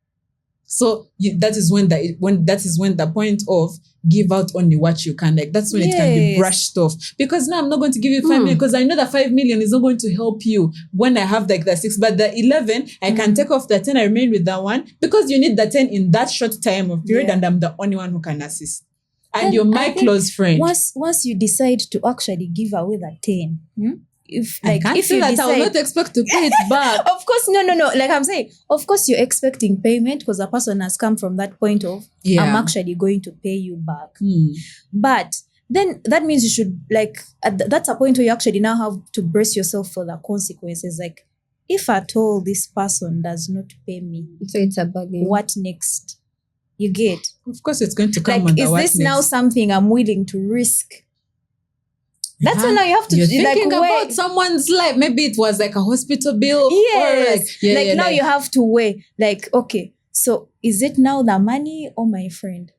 So that is when the point of give out only what you can. Like that's when it can be brushed off. Because now I'm not going to give you 5 million because I know that 5 million is not going to help you when I have like the 6. But the 11, I can take off the 10. I remain with that 1 because you need the 10 in that short time of period, and I'm the only one who can assist. And you're my close friend. Once you decide to actually give away the 10, if you decide, I will not expect to pay it back. Of course, no. Like I'm saying, of course you're expecting payment because the person has come from that point of I'm actually going to pay you back. But then that means you should that's a point where you actually now have to brace yourself for the consequences. Like if at all this person does not pay me, so it's a bargain. What next? You get? Of course, it's going to come on the is this now something I'm willing to risk? That's when now you have to You're thinking about someone's life. Maybe it was like a hospital bill. Yes. Or now you have to weigh. Like, okay, so is it now the money or my friend?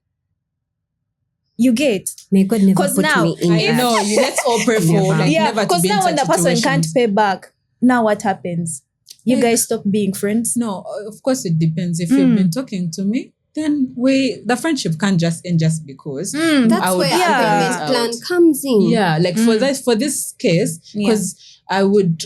You get? May God never put now, me in I know. Let's all pray for never to be in such situations. Because now when the person can't pay back, now what happens? You guys stop being friends? No, of course it depends. If you've been talking to me, then the friendship can't just end just because. That's where a payment plan comes in. Yeah, like for this case, because I would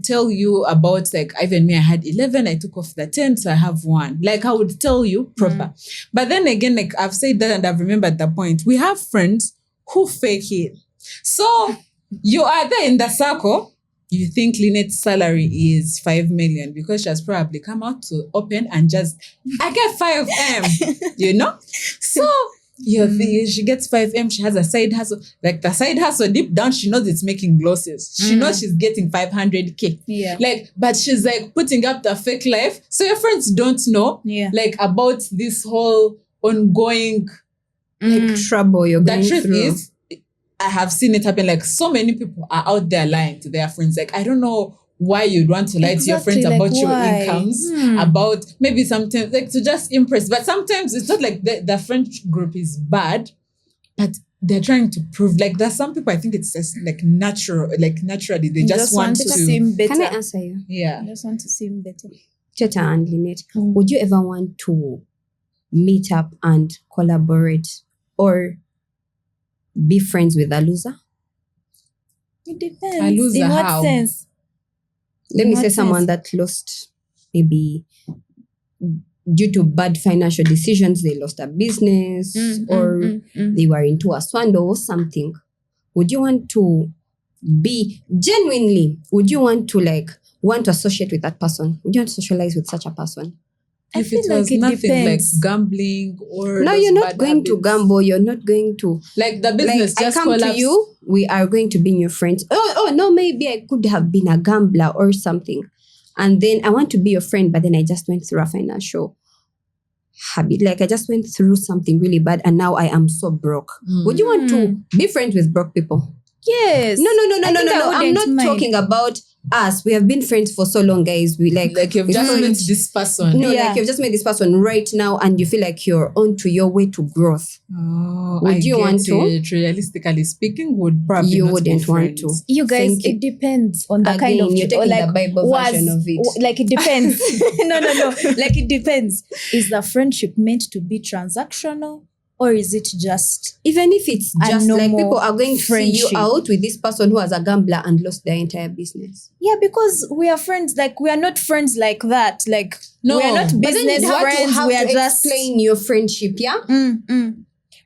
tell you about like even me, I had 11, I took off the 10, so I have 1. Like I would tell you proper. But then again, like I've said that and I've remembered the point. We have friends who fake it. So you are there in the circle. You think Lynett's salary is 5 million because she has probably come out to open and just, I get 5M, you know? So she gets 5M, she has a side hustle. Like the side hustle, deep down, she knows it's making losses. She knows she's getting 500K. Yeah. Like, but she's like putting up the fake life. So your friends don't know like about this whole ongoing trouble you're going through. The truth is, I have seen it happen. Like so many people are out there lying to their friends. Like I don't know why you'd want to lie to your friends about your incomes, about maybe sometimes like to just impress. But sometimes it's not like the friend group is bad, but they're trying to prove. Like there's some people I think it's just like natural, like naturally they just want to seem better. Can I answer you? Yeah, just want to seem better. Teta and Lynett, would you ever want to meet up and collaborate or be friends with a loser? It depends. A loser, in what how? sense? Let me say someone that lost maybe due to bad financial decisions, they lost a business or they were into a swindle or something. Would you want to be genuinely, would you want to associate with that person? Would you want to socialize with such a person? If it was nothing like gambling or no, you're not going to gamble. You're not going to like the business. Like, just I come to you. We are going to be your friends. Oh no, maybe I could have been a gambler or something, and then I want to be your friend. But then I just went through a financial habit. Like I just went through something really bad, and now I am so broke. Would you want to be friends with broke people? Yes. No. I'm not talking about us. We have been friends for so long, guys. We like you've just met this person. No, like you've just met this person right now, and you feel like you're on to your way to growth. Oh, would you want to? Realistically speaking, would probably you not wouldn't be want to. You guys, it depends on the kind of you're taking the Bible version of it. Like it depends. No. Like it depends. Is the friendship meant to be transactional? Or is it just even if it's just like people are going to see you friendship out with this person who was a gambler and lost their entire business? Yeah, because we are friends. Like we are not friends like that. Like we are not business friends. We are just explain your friendship, yeah.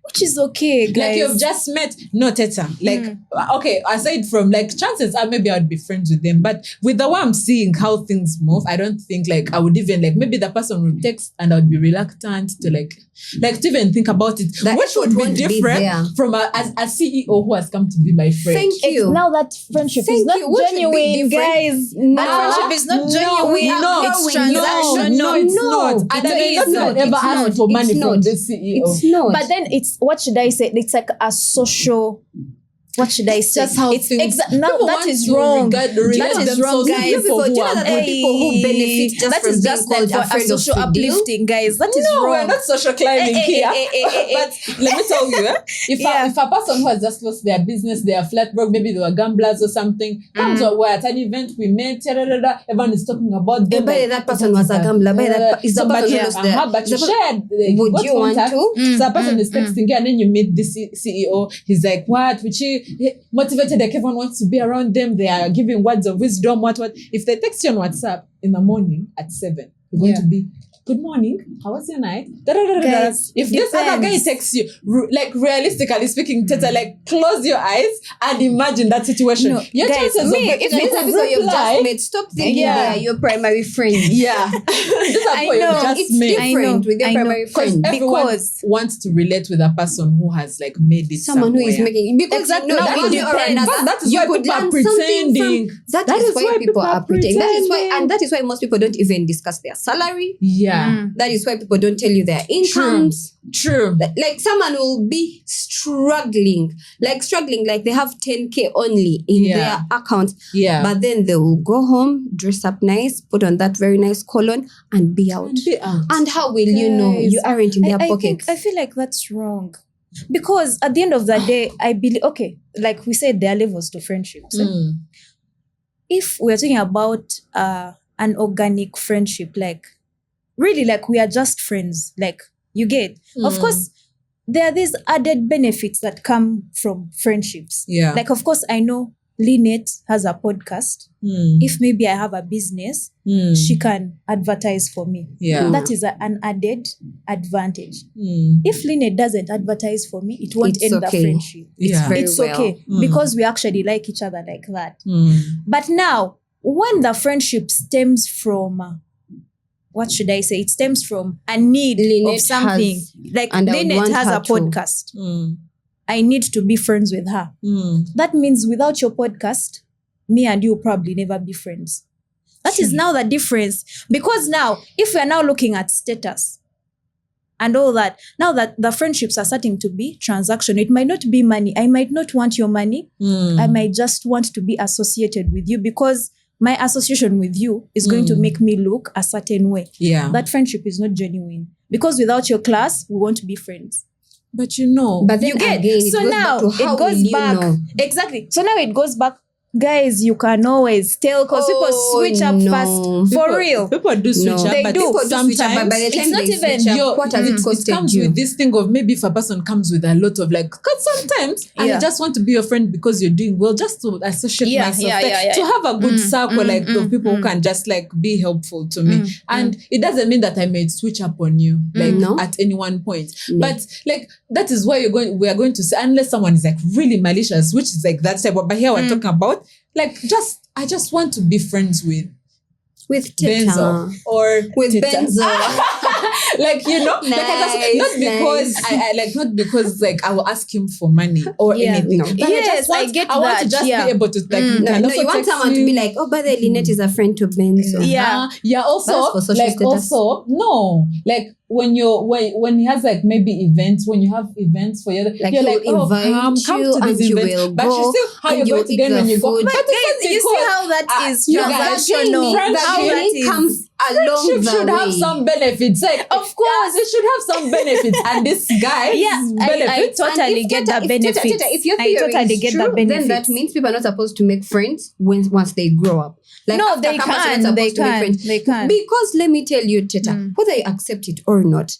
Which is okay, guys. Like you've just met, no Teta. Like okay, aside from like chances are maybe I'd be friends with them, but with the way I'm seeing how things move, I don't think like I would even like maybe the person would text and I would be reluctant to like to even think about it. Which would be different from a CEO who has come to be my friend. Thank you. Now that friendship is not genuine, guys. That friendship is not genuine. It's transactional. No, it's not. And I don't ever ask for money from the CEO. It's not. But then it's, what should I say? It's like a social what should I say? Just how It's things. no, People that want is to wrong. regard That is wrong, themselves as guys. people who are good. people who benefit just that from is being just called like a friend of social Fidel. uplifting, guys. That is No, we're wrong. not social climbing here. But let me tell you, if a person who has just lost their business, they are flat broke, maybe they were gamblers or something, comes or we're at an event we met, everyone is talking about them. By that person was a gambler. By that is the person who lost their. But you shared. Would you want to? So a person is texting you, and then you meet the CEO. He's like, "What? Which motivated? Like everyone wants to be around them. They are giving words of wisdom. What? If they text you on WhatsApp in the morning at 7, you're going to be, good morning. How was your night? Guys, if this other guy texts you, like realistically speaking, Teta, like close your eyes and imagine that situation. No, Your guys, chances of If getting these are people you've just met, stop thinking they are your primary friend. yeah, these are people you've just It's met. different with your primary friend. Everyone Because- wants to relate with a person who has like made it. Someone who is somewhere. making because Exactly. you know No, that it one way or depends. another, That is you why could people are learn something pretending. from that is why people are pretending. That is why, and that is why most people don't even discuss their salary. Yeah, That is why people don't tell you their incomes. true. Like someone will be struggling, like they have 10K only in their account. Yeah, But then they will go home, dress up nice, put on that very nice cologne, and be out. And how will you know Guys, you aren't in their pockets? I feel like that's wrong. Because at the end of the day, I believe, okay, like we said, there are levels to friendships. If we're talking about an organic friendship, like really, like we are just friends, like you get, of course, there are these added benefits that come from friendships. Yeah. Like, of course, I know Lynett has a podcast. If maybe I have a business, she can advertise for me. Yeah. That is an added advantage. If Lynett doesn't advertise for me, it won't It's end okay. the friendship. Yeah. very It's well. okay because we actually like each other like that. But now, when the friendship stems from, what should I say? It stems from a need Lynett of something. has- Like and I would Lynett want has her a to. podcast. I need to be friends with her. That means without your podcast, me and you will probably never be friends. That is now the difference. Because now, if we are now looking at status and all that, now that the friendships are starting to be transactional, it might not be money. I might not want your money. I might just want to be associated with you because my association with you is going to make me look a certain way. Yeah. That friendship is not genuine. Because without your class, we won't be friends. But you know. But then You get again, so it goes now back to how it goes will you back know? exactly. So now it goes back, guys. You can always tell because people switch up no. fast for real. People do switch No. up, They but do. People do switch up, but by the sometimes time it's not they even switch up, your- what has it it costed comes you? with this thing of maybe if a person comes with a lot of like, because sometimes I Yeah. just want to be your friend because you're doing well, just to associate Yeah, myself, yeah, like, yeah, yeah. to have a good circle like of people who can just like be helpful to me. And it doesn't mean that I may switch up on you like No. at any one point. No. But like that is why we are going to say, unless someone is like really malicious, which is like that type of, but here we're talking about like I just want to be friends with Teta. Benzo or With Teta. Benzo. Like, you know, like I just, not because I like, not because like I will ask him for money or Yeah. anything. No. But Yes, I get I want to that, just yeah. be able to like No, can no, also you want text someone to him. be like, oh, by the way, Lynett is a friend to Benzo. Yeah. Yeah. That's Also, for social like status. also no, like when he has like maybe events, when you have events for your Like you're he like, will oh, invite come you to and this you event. will But go you still how and you're you going to eat get the when you go. food. But But guys, you see how that is you guys, transactional. friendship- How that is comes along friendship the should way. have some benefits. Like, Of course. it should have some benefits. And this guy, Yeah, I benefits. totally And if get Teta- the if Teta- benefits. Teta, if your I theory totally is get true, the benefits. then that means people are not supposed to make friends once they grow up. Like No, after they campus, you're can, not they supposed to make can, friends. they can. Because let me tell you, Teta, whether you accept it or not,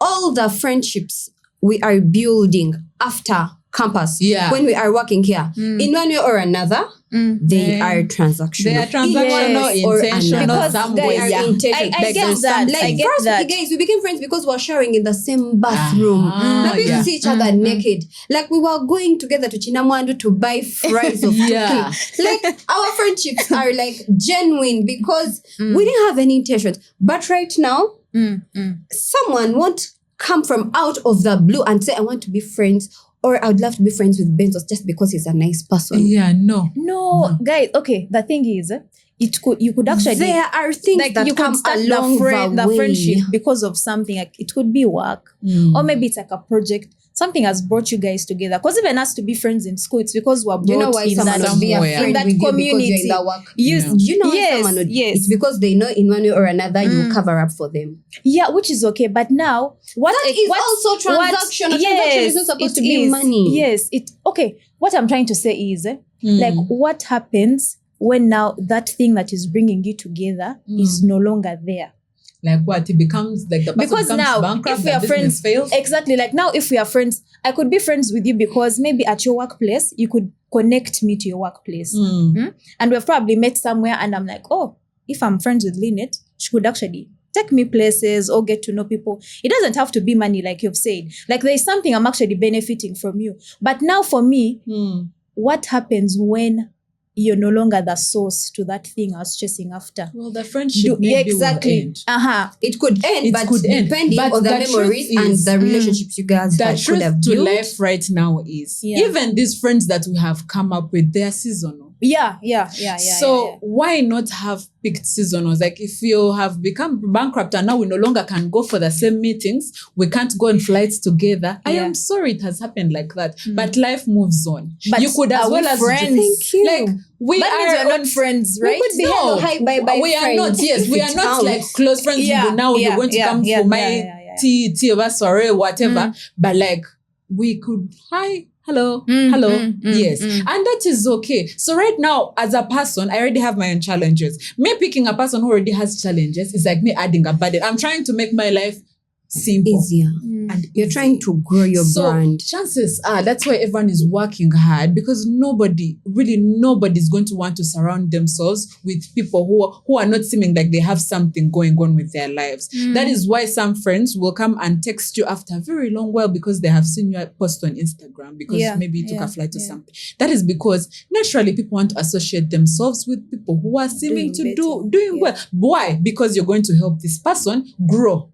all the friendships we are building after campus, Yeah. when we are working here, in one way or another, they are transactional. They are transactional, In one way or intentional, another. Because, some guys, way. They are Yeah. intentional. I Like, get there's that. like I get first, that. guys, we became friends because we were sharing in the same bathroom. Like we used to see each other naked. Like we were going together to Chinamwandu to buy fries of Yeah. 2K. Like our friendships are like genuine because we didn't have any intentions. But right now, someone won't come from out of the blue and say, I want to be friends, or I would love to be friends with Benzo just because he's a nice person. Yeah, no. No, guys. Okay, the thing is, you could actually There are things like that you come could start along the way. friendship because of something. Like it could be work, or maybe it's like a project. something has brought you guys together. Because even us to be friends in school, it's because we're brought You know why in someone that, would be a somewhere. friend in that with you because community. you're in that work? Yes, You know why yes, someone would? yes. It's because they know in one way or another you cover up for them. Yeah, which is okay. But now, what That is also transactional. Transaction is not supposed to be money. Yes, okay. What I'm trying to say is, like, what happens when now that thing that is bringing you together is no longer there? Like what? It becomes like the person Because becomes now, bankrupt, if we the are friends, business fails. exactly. Like now, if we are friends, I could be friends with you because maybe at your workplace you could connect me to your workplace, and we've probably met somewhere, and I'm like, oh, if I'm friends with Lynett, she could actually take me places or get to know people. It doesn't have to be money, like you've said. Like there's something I'm actually benefiting from you. But now for me, what happens when you're no longer the source to that thing I was chasing after? Well, the friendship maybe will end. It could end, It but could end. depending But on the the truth memories and is, the relationships you guys The could truth have to built. life right now is even these friends that we have come up with, they are seasonal. Yeah. So why not have picked seasonals? Like if you have become bankrupt and now we no longer can go for the same meetings, we can't go on flights together. I am sorry it has happened like that, but life moves on. But you could as well as friends? Thank you. like we That means are we're not friends, right? We could be hello, hi, bye, bye we are friends. not. Yes, we are not like close friends. Yeah, Now you're going to come for my tea of us or whatever. But like we could hello, yes. And that is okay. So right now, as a person, I already have my own challenges. Me picking a person who already has challenges is like me adding a burden. I'm trying to make my life simple. Easier. And you're trying to grow your brand. Chances are that's why everyone is working hard, because nobody's going to want to surround themselves with people who are not seeming like they have something going on with their lives. That is why some friends will come and text you after a very long while because they have seen your post on Instagram because maybe you took a flight or something. That is because naturally people want to associate themselves with people who are seeming to doing well. Why? Because you're going to help this person grow.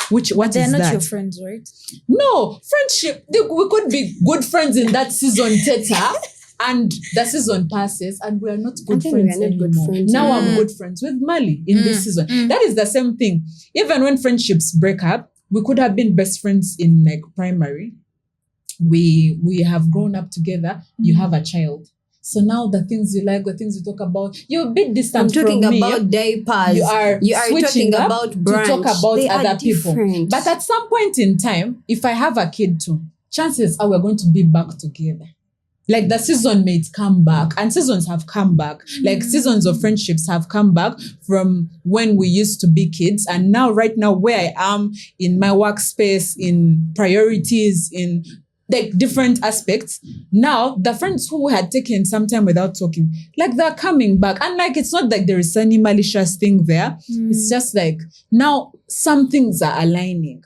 What they're is not that? your friends, right? No, friendship. We could be good friends in that season, Teta, and the season passes, and we are not good friends anymore. Now I'm good friends with Mali in this season. That is the same thing. Even when friendships break up, we could have been best friends in like primary. We have grown up together. You have a child. So now the things you like, the things you talk about, you're a bit distant from me. I'm talking about diapers. You are talking about brunch. To talk about they other people. But at some point in time, if I have a kid too, chances are we're going to be back together. Like the season may come back, and seasons have come back. Like seasons of friendships have come back from when we used to be kids. And now, right now, where I am in my workspace, in priorities, in like different aspects. Now, the friends who had taken some time without talking, like they're coming back. And like, it's not like there is any malicious thing there. It's just like now some things are aligning.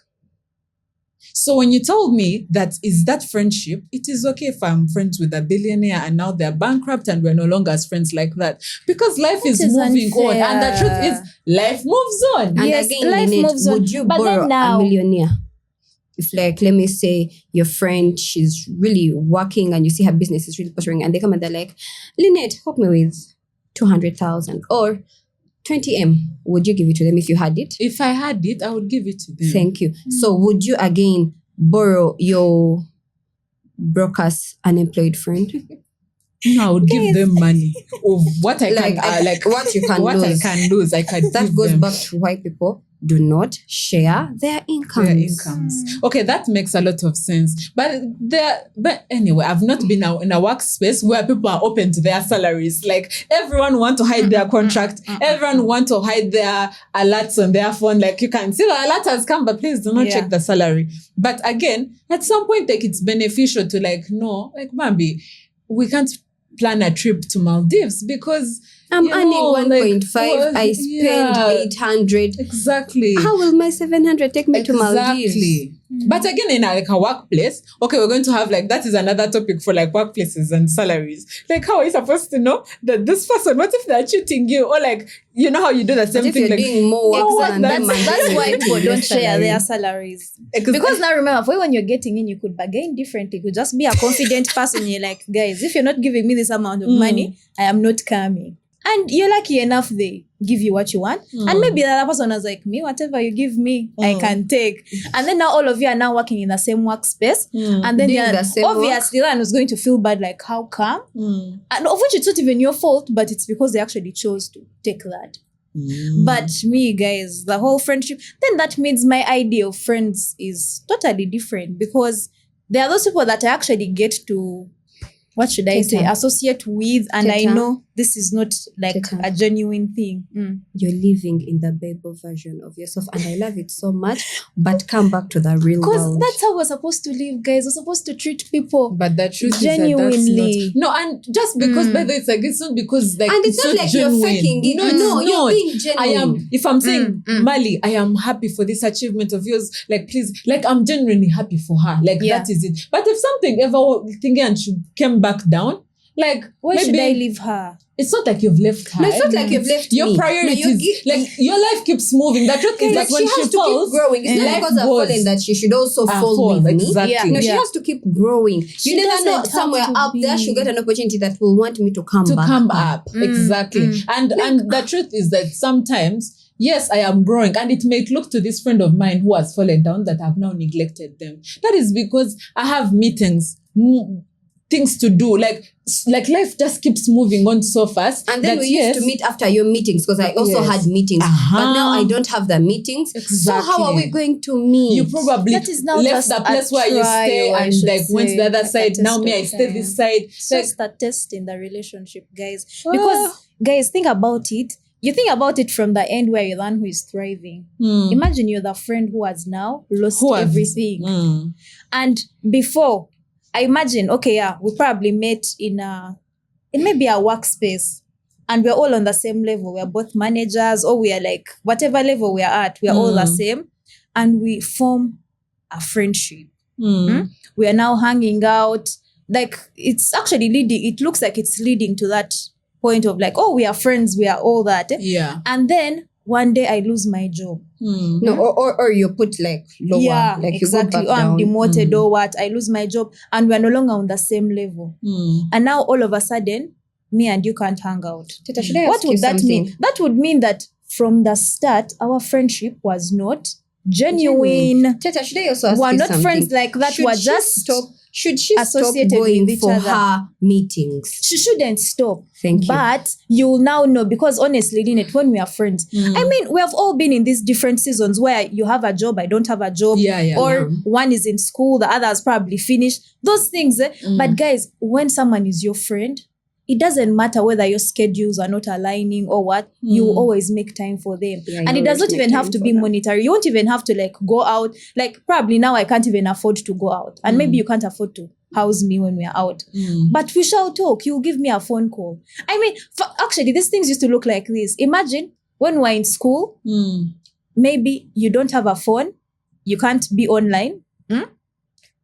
So when you told me is that friendship, it is okay if I'm friends with a billionaire and now they're bankrupt and we're no longer as friends like that. Because life is moving on. And the truth is, life moves on. And yes, again, life Lynett, moves on. would you But borrow then now, a millionaire? If like, let me say your friend, she's really working and you see her business is really prospering and they come and they're like, Lynett, help me with 200,000 or 20M. Would you give it to them if you had it? If I had it, I would give it to them. Thank you. So would you again borrow your broker's unemployed friend? No, I would give them money of what I can, what you can what lose. I can lose. I can. That give goes them. back to why people do not share their incomes. Okay, that makes a lot of sense. But anyway, I've not been in a workspace where people are open to their salaries. Like everyone want to hide their contract. Everyone want to hide their alerts on their phone. Like you can see the alert has come, but please do not check the salary. But again, at some point, like it's beneficial to like, no, like Bambi, we can't plan a trip to Maldives because I'm earning 1.5. I spend 800. Exactly. How will my 700 take me to Maldives? But again, in like a workplace, okay, we're going to have like, that is another topic for like workplaces and salaries. Like, how are you supposed to know that this person, what if they're cheating you? Or like, you know how you do the same thing? You're like, doing more work than them. That's why people don't share their salaries. Because now remember, when you're getting in, you could bargain differently. You could just be a confident person. You're like, guys, if you're not giving me this amount of money, I am not coming. And you're lucky enough they give you what you want. And maybe the other person was like, me, whatever you give me, I can take. And then now all of you are now working in the same workspace. And then obviously the one was going to feel bad, like, how come? And of which it's not even your fault, but it's because they actually chose to take that. But me, guys, the whole friendship, then that means my idea of friends is totally different, because there are those people that I actually get to, what should I say, associate with, and I know this is not like a genuine thing. You're living in the Bible version of yourself, and I love it so much, but come back to the real world. Because that's how we're supposed to live, guys. We're supposed to treat people but the truth genuinely. Is that that's not, no, and just because by the way, it's not because like, and it's not like genuine. You're faking it. No, you're being genuine. If I'm saying, Mali, I am happy for this achievement of yours, like, please, like, I'm genuinely happy for her, like, that is it. But if something ever came back down, like, why should I leave her? It's not like you've left her. No, it's not like you've left your me. priorities. Like, your life keeps moving. The truth is that when she has to falls, keep growing. It's not because I've fallen that she should also fall with me. Exactly. No, she has to keep growing. You never know, somewhere up there she'll get an opportunity that will want me to come up. Exactly. And the truth is that sometimes, yes, I am growing, and it may look to this friend of mine who has fallen down that I've now neglected them. That is because I have meetings, things to do, like life just keeps moving on so fast. And then we used to meet after your meetings, because I also had meetings, but now I don't have the meetings. Exactly. So how are we going to meet? You probably left the place where you stay and like went to the other side. Now me, I stay this side. It's just a test in the relationship, guys. Because guys, think about it. You think about it from the end where you're the one who is thriving. Imagine you're the friend who has now lost everything. And before, I imagine, we probably met in maybe a workspace, and we're all on the same level. We're both managers, or we are like, whatever level we are at, we are all the same, and we form a friendship. We are now hanging out. Like, it's actually it looks like it's leading to that point of like, we are friends, we are all that. Yeah. And then one day I lose my job. No, or you put like lower. Yeah, like exactly. You go back I'm down. demoted or what. I lose my job, and we're no longer on the same level. And now all of a sudden, me and you can't hang out. Teta, should I what ask would you that something? mean? That would mean that from the start, our friendship was not genuine. Teta, should I also ask we're you not something? friends like that. Should she stop associated going with each for other? her meetings? She shouldn't stop. Thank you. But you'll now know, because honestly, Lynett, when we are friends, I mean, we have all been in these different seasons where you have a job, I don't have a job, or one is in school, the other has probably finished. Those things. But guys, when someone is your friend, it doesn't matter whether your schedules are not aligning or what, you will always make time for them. And it does not even have to be monetary. You won't even have to like go out. Like, probably now I can't even afford to go out. And maybe you can't afford to house me when we are out. But we shall talk. You'll give me a phone call. I mean, actually, these things used to look like this. Imagine when we're in school, maybe you don't have a phone. You can't be online.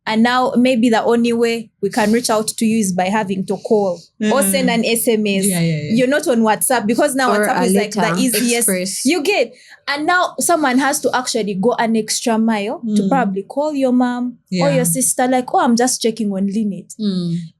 And now maybe the only way we can reach out to you is by having to call or send an SMS. You're not on WhatsApp, because now or WhatsApp is like the easiest. Express. You get. And now someone has to actually go an extra mile to probably call your mom or your sister, like, I'm just checking on Lynett.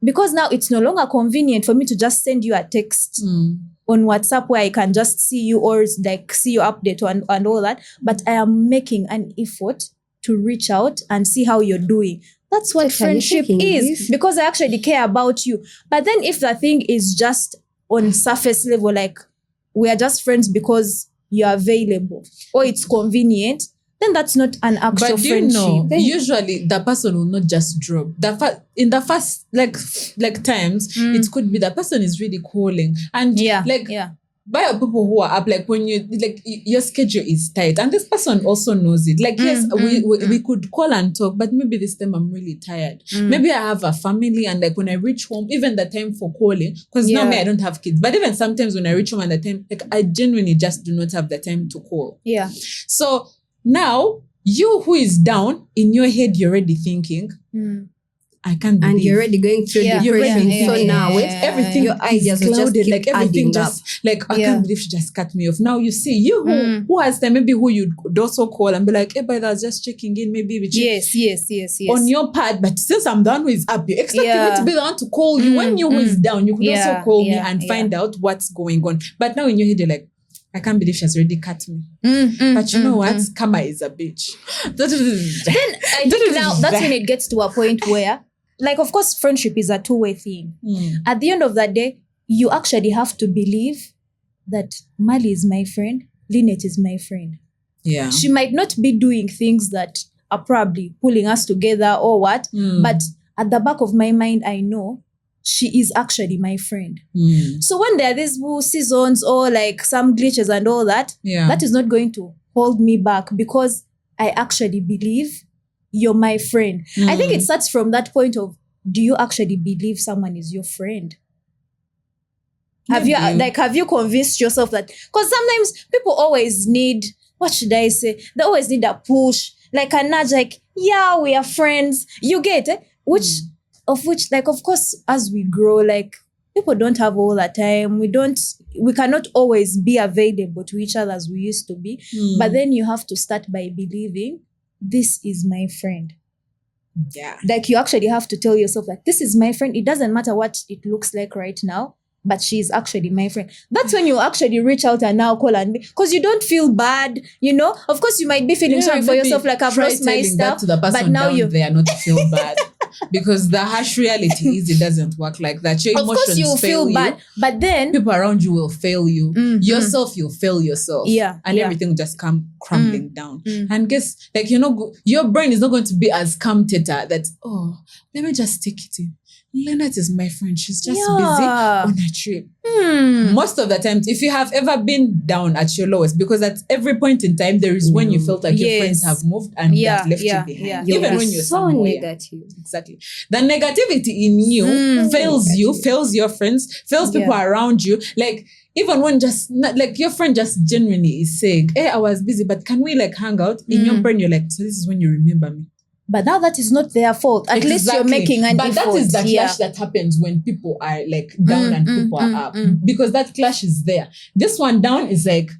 Because now it's no longer convenient for me to just send you a text on WhatsApp where I can just see you or like see your update and all that. But I am making an effort to reach out and see how you're doing. That's what friendship is, because I actually care about you. But then if the thing is just on surface level, like we are just friends because you're available or it's convenient, then that's not an actual friendship. Usually the person will not just drop. In the first like times, it could be the person is really calling and by people who are up, like when you like your schedule is tight, and this person also knows it. Like yes, we could call and talk, but maybe this time I'm really tired. Maybe I have a family, and like when I reach home, even the time for calling, because now I don't have kids. But even sometimes when I reach home and the time, like I genuinely just do not have the time to call. Yeah. So now you who is down in your head, you're already thinking. I can't believe. And you're already going through depression. So now everything your eyes is clouded, like everything just like I can't believe she just cut me off. Now you see you who has time, maybe who you'd also call and be like, hey, but I was just checking in, maybe with you. Yes. On your part, but since I'm the one who is up, you expect me to be the one to call you. When you who is down, you could also call me and find out what's going on. But now in your head, you're like, I can't believe she's already cut me. But you know what? Karma is a bitch. Then I think now that's when it gets to a point where, like, of course, friendship is a two-way thing. At the end of that day, you actually have to believe that Mali is my friend, Lynett is my friend. Yeah. She might not be doing things that are probably pulling us together or what, but at the back of my mind, I know she is actually my friend. So when there are these seasons or like some glitches and all that, that is not going to hold me back because I actually believe you're my friend. I think it starts from that point of, do you actually believe someone is your friend? Have you convinced yourself that? Because sometimes people always need, what should I say? They always need a push, like a nudge, like, yeah, we are friends. You get it? Of which, like, of course, as we grow, like, people don't have all the time. We cannot always be available to each other as we used to be. But then you have to start by believing, this is my friend. Yeah. Like, you actually have to tell yourself, like, this is my friend. It doesn't matter what it looks like right now, but she's actually my friend. That's when you actually reach out and now call and because you don't feel bad, you know. Of course, you might be feeling sorry for yourself, like, I've lost my stuff, to the person but now down there not to feel bad. Because the harsh reality is it doesn't work like that. Your of course, you feel bad, but then people around you will fail you. Yourself, you'll fail yourself. And everything will just come crumbling down. And guess, like, your brain is not going to be as calm Teta that, oh, let me just take it in. Lynett is my friend. She's just busy on a trip. Most of the times, if you have ever been down at your lowest, because at every point in time, there is when you felt like your friends have moved and they have left you behind. Even when you're so somewhere. negative. Exactly. The negativity in you fails your friends, fails people around you. Like, even when just, like, your friend just genuinely is saying, hey, I was busy, but can we, like, hang out? In your brain, you're like, so this is when you remember me. But now that is not their fault. At least you're making an effort. But that is the clash that happens when people are, like, down and people are up. Because that clash is there. This one down is like,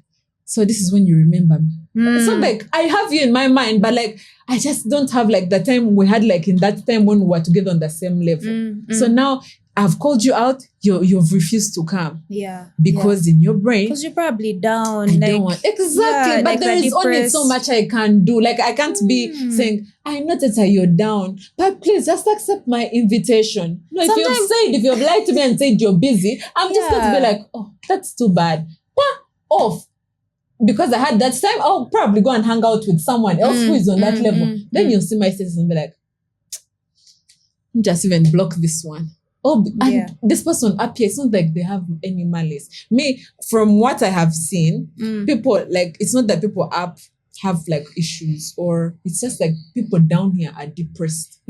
so this is when you remember me. It's not like, I have you in my mind, but, like, I just don't have, like, the time we had, like, in that time when we were together on the same level. So now I've called you out, you've refused to come. Because in your brain, because you're probably down. I don't want. Exactly. But like, there is only so much I can do. Like, I can't be saying, I know that you're down, but please just accept my invitation. No, if you've lied to me and said you're busy, I'm just going to be like, oh, that's too bad. Off. Because I had that time, I'll probably go and hang out with someone else who is on that level. Then you'll see my status and be like, just even block this one. Oh, and this person up here, it's not like they have any malice. Me, from what I have seen, people, like, it's not that people up have, like, issues, or it's just like people down here are depressed.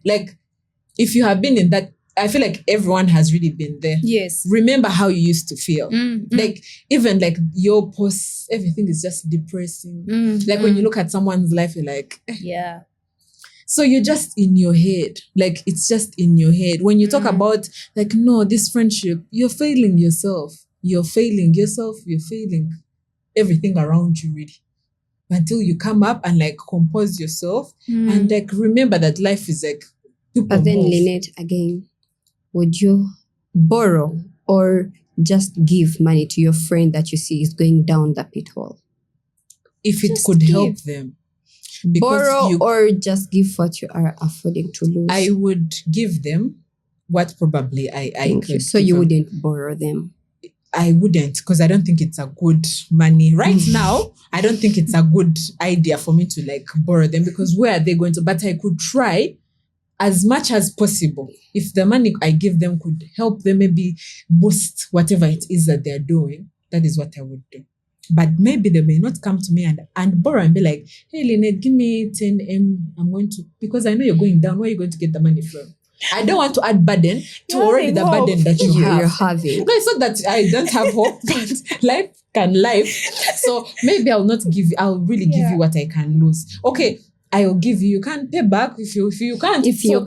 Like, if you have been in that, I feel like everyone has really been there. Yes. Remember how you used to feel. Like, even, like, your posts, everything is just depressing. Like, when you look at someone's life, you're like, So you're just in your head. Like, it's just in your head. When you talk about, like, no, this friendship, you're failing yourself. You're failing yourself. You're failing everything around you, really. Until you come up and, like, compose yourself and, like, remember that life is, like, but then, Lynett, again, would you borrow or just give money to your friend that you see is going down the pit hole? If it could help them. Borrow or just give what you are affording to lose? I would give them what probably I could. So you wouldn't borrow them? I wouldn't, because I don't think it's a good money. Right now, I don't think it's a good idea for me to, like, borrow them, because where are they going to? But I could try as much as possible. If the money I give them could help them maybe boost whatever it is that they're doing, that is what I would do. But maybe they may not come to me and borrow and be like, hey, Lynett, give me 10M. I'm going to, because I know you're going down. Where are you going to get the money from? I don't want to add burden to already the burden that you're having. No, it's not that I don't have hope, but life can life. So maybe I'll really give you what I can lose. Okay, I'll give you. You can't pay back if you can't. If you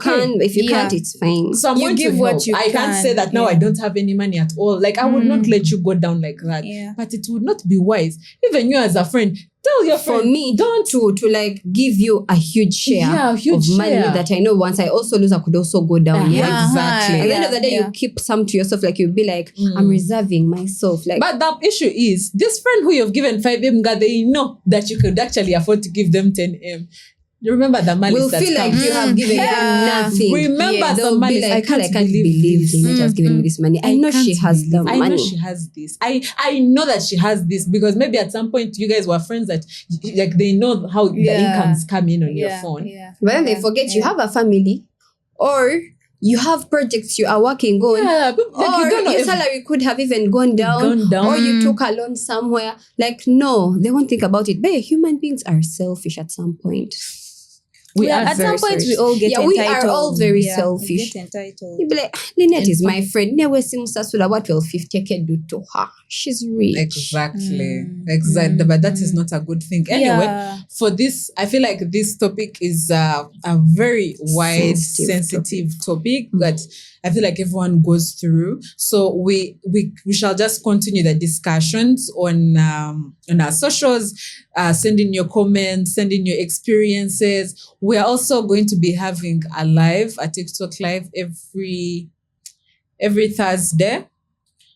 can't, it's fine. So I'm going to help. I can't say that now I don't have any money at all. Like, I would not let you go down like that. But it would not be wise. Even you as a friend, Tell your for friend. me Don't. to like give you a huge share of money that I know once I also lose, I could also go down. Yeah, exactly. At the end of the day, you keep some to yourself. Like you'll be like, I'm reserving myself. Like, but the issue is, this friend who you've given 5M, they know that you could actually afford to give them 10M. You remember the malice will that feel like comes. you have given them nothing. Remember the They'll be malice. like, I can't believe Lynett has given me this money. I know she has the money. I know she has this. I know that she has this because maybe at some point you guys were friends that like they know how the incomes come in on your phone. But then they forget you have a family, or you have projects you are working on, or you don't know your salary could have even gone down, or you took a loan somewhere. Like, no, they won't think about it. But human beings are selfish at some point. At some point, we all get entitled. We are all very selfish. We get entitled. You'd be like, Lynett is my friend. Never seems to what 1250 can do to her. She's rich. Exactly. But that is not a good thing. Anyway, for this, I feel like this topic is a very wide, sensitive topic that I feel like everyone goes through. So we shall just continue the discussions on our socials. Send in your comments, send in your experiences. We are also going to be having a TikTok live every Thursday.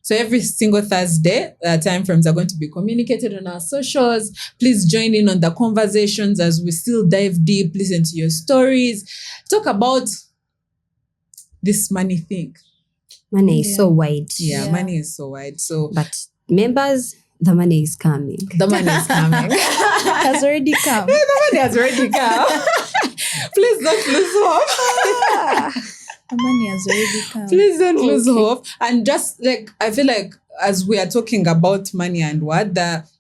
So every single Thursday, time frames are going to be communicated on our socials. Please join in on the conversations as we still dive deep, listen to your stories, talk about this money thing. Money is so wide. Yeah, money is so wide. So, but members, the money is coming. The money is coming. Has already come. The money has already come. Please don't lose hope. The money has already come. Please don't lose hope. And just like, I feel like as we are talking about money and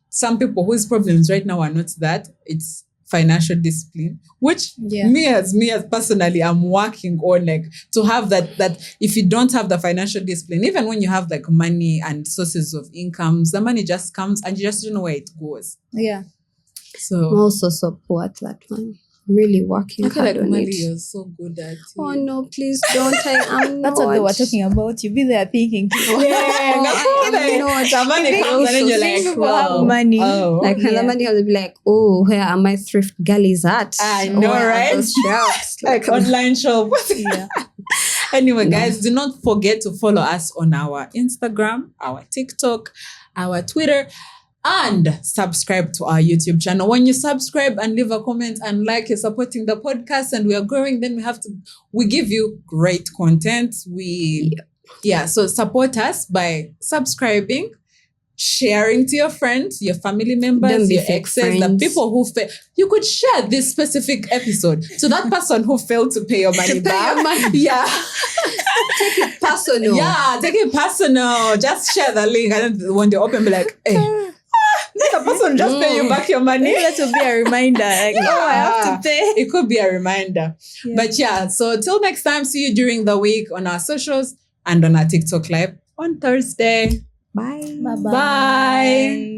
some people whose problems right now are not that, it's financial discipline, which me as personally, I'm working on, like, to have that if you don't have the financial discipline, even when you have like money and sources of incomes, the money just comes and you just don't know where it goes. Yeah. So I'm also support that one. Really working I feel hard like on Mali, it. you're so good at it. Oh no, please don't. I'm That's what they were talking about. You be there thinking. Yeah, the money comes and then you're like, people have money. Oh. Like the money will be like, oh, where are my thrift galleys at? I know, right? Those shops? Like online shop. Anyway, guys, do not forget to follow us on our Instagram, our TikTok, our Twitter, and subscribe to our YouTube channel. When you subscribe and leave a comment and like, you're supporting the podcast and we are growing, then we give you great content. So support us by subscribing, sharing to your friends, your family members, your exes, the people who you could share this specific episode to that person who failed to pay your money back. Yeah. Take it personal. Yeah, take it personal. Just share the link and then when they open, be like, hey, the person just pay you back your money. That will be a reminder. Like, I have to pay. It could be a reminder. Yeah. But so till next time, see you during the week on our socials and on our TikTok live on Thursday. Bye. Bye-bye. Bye.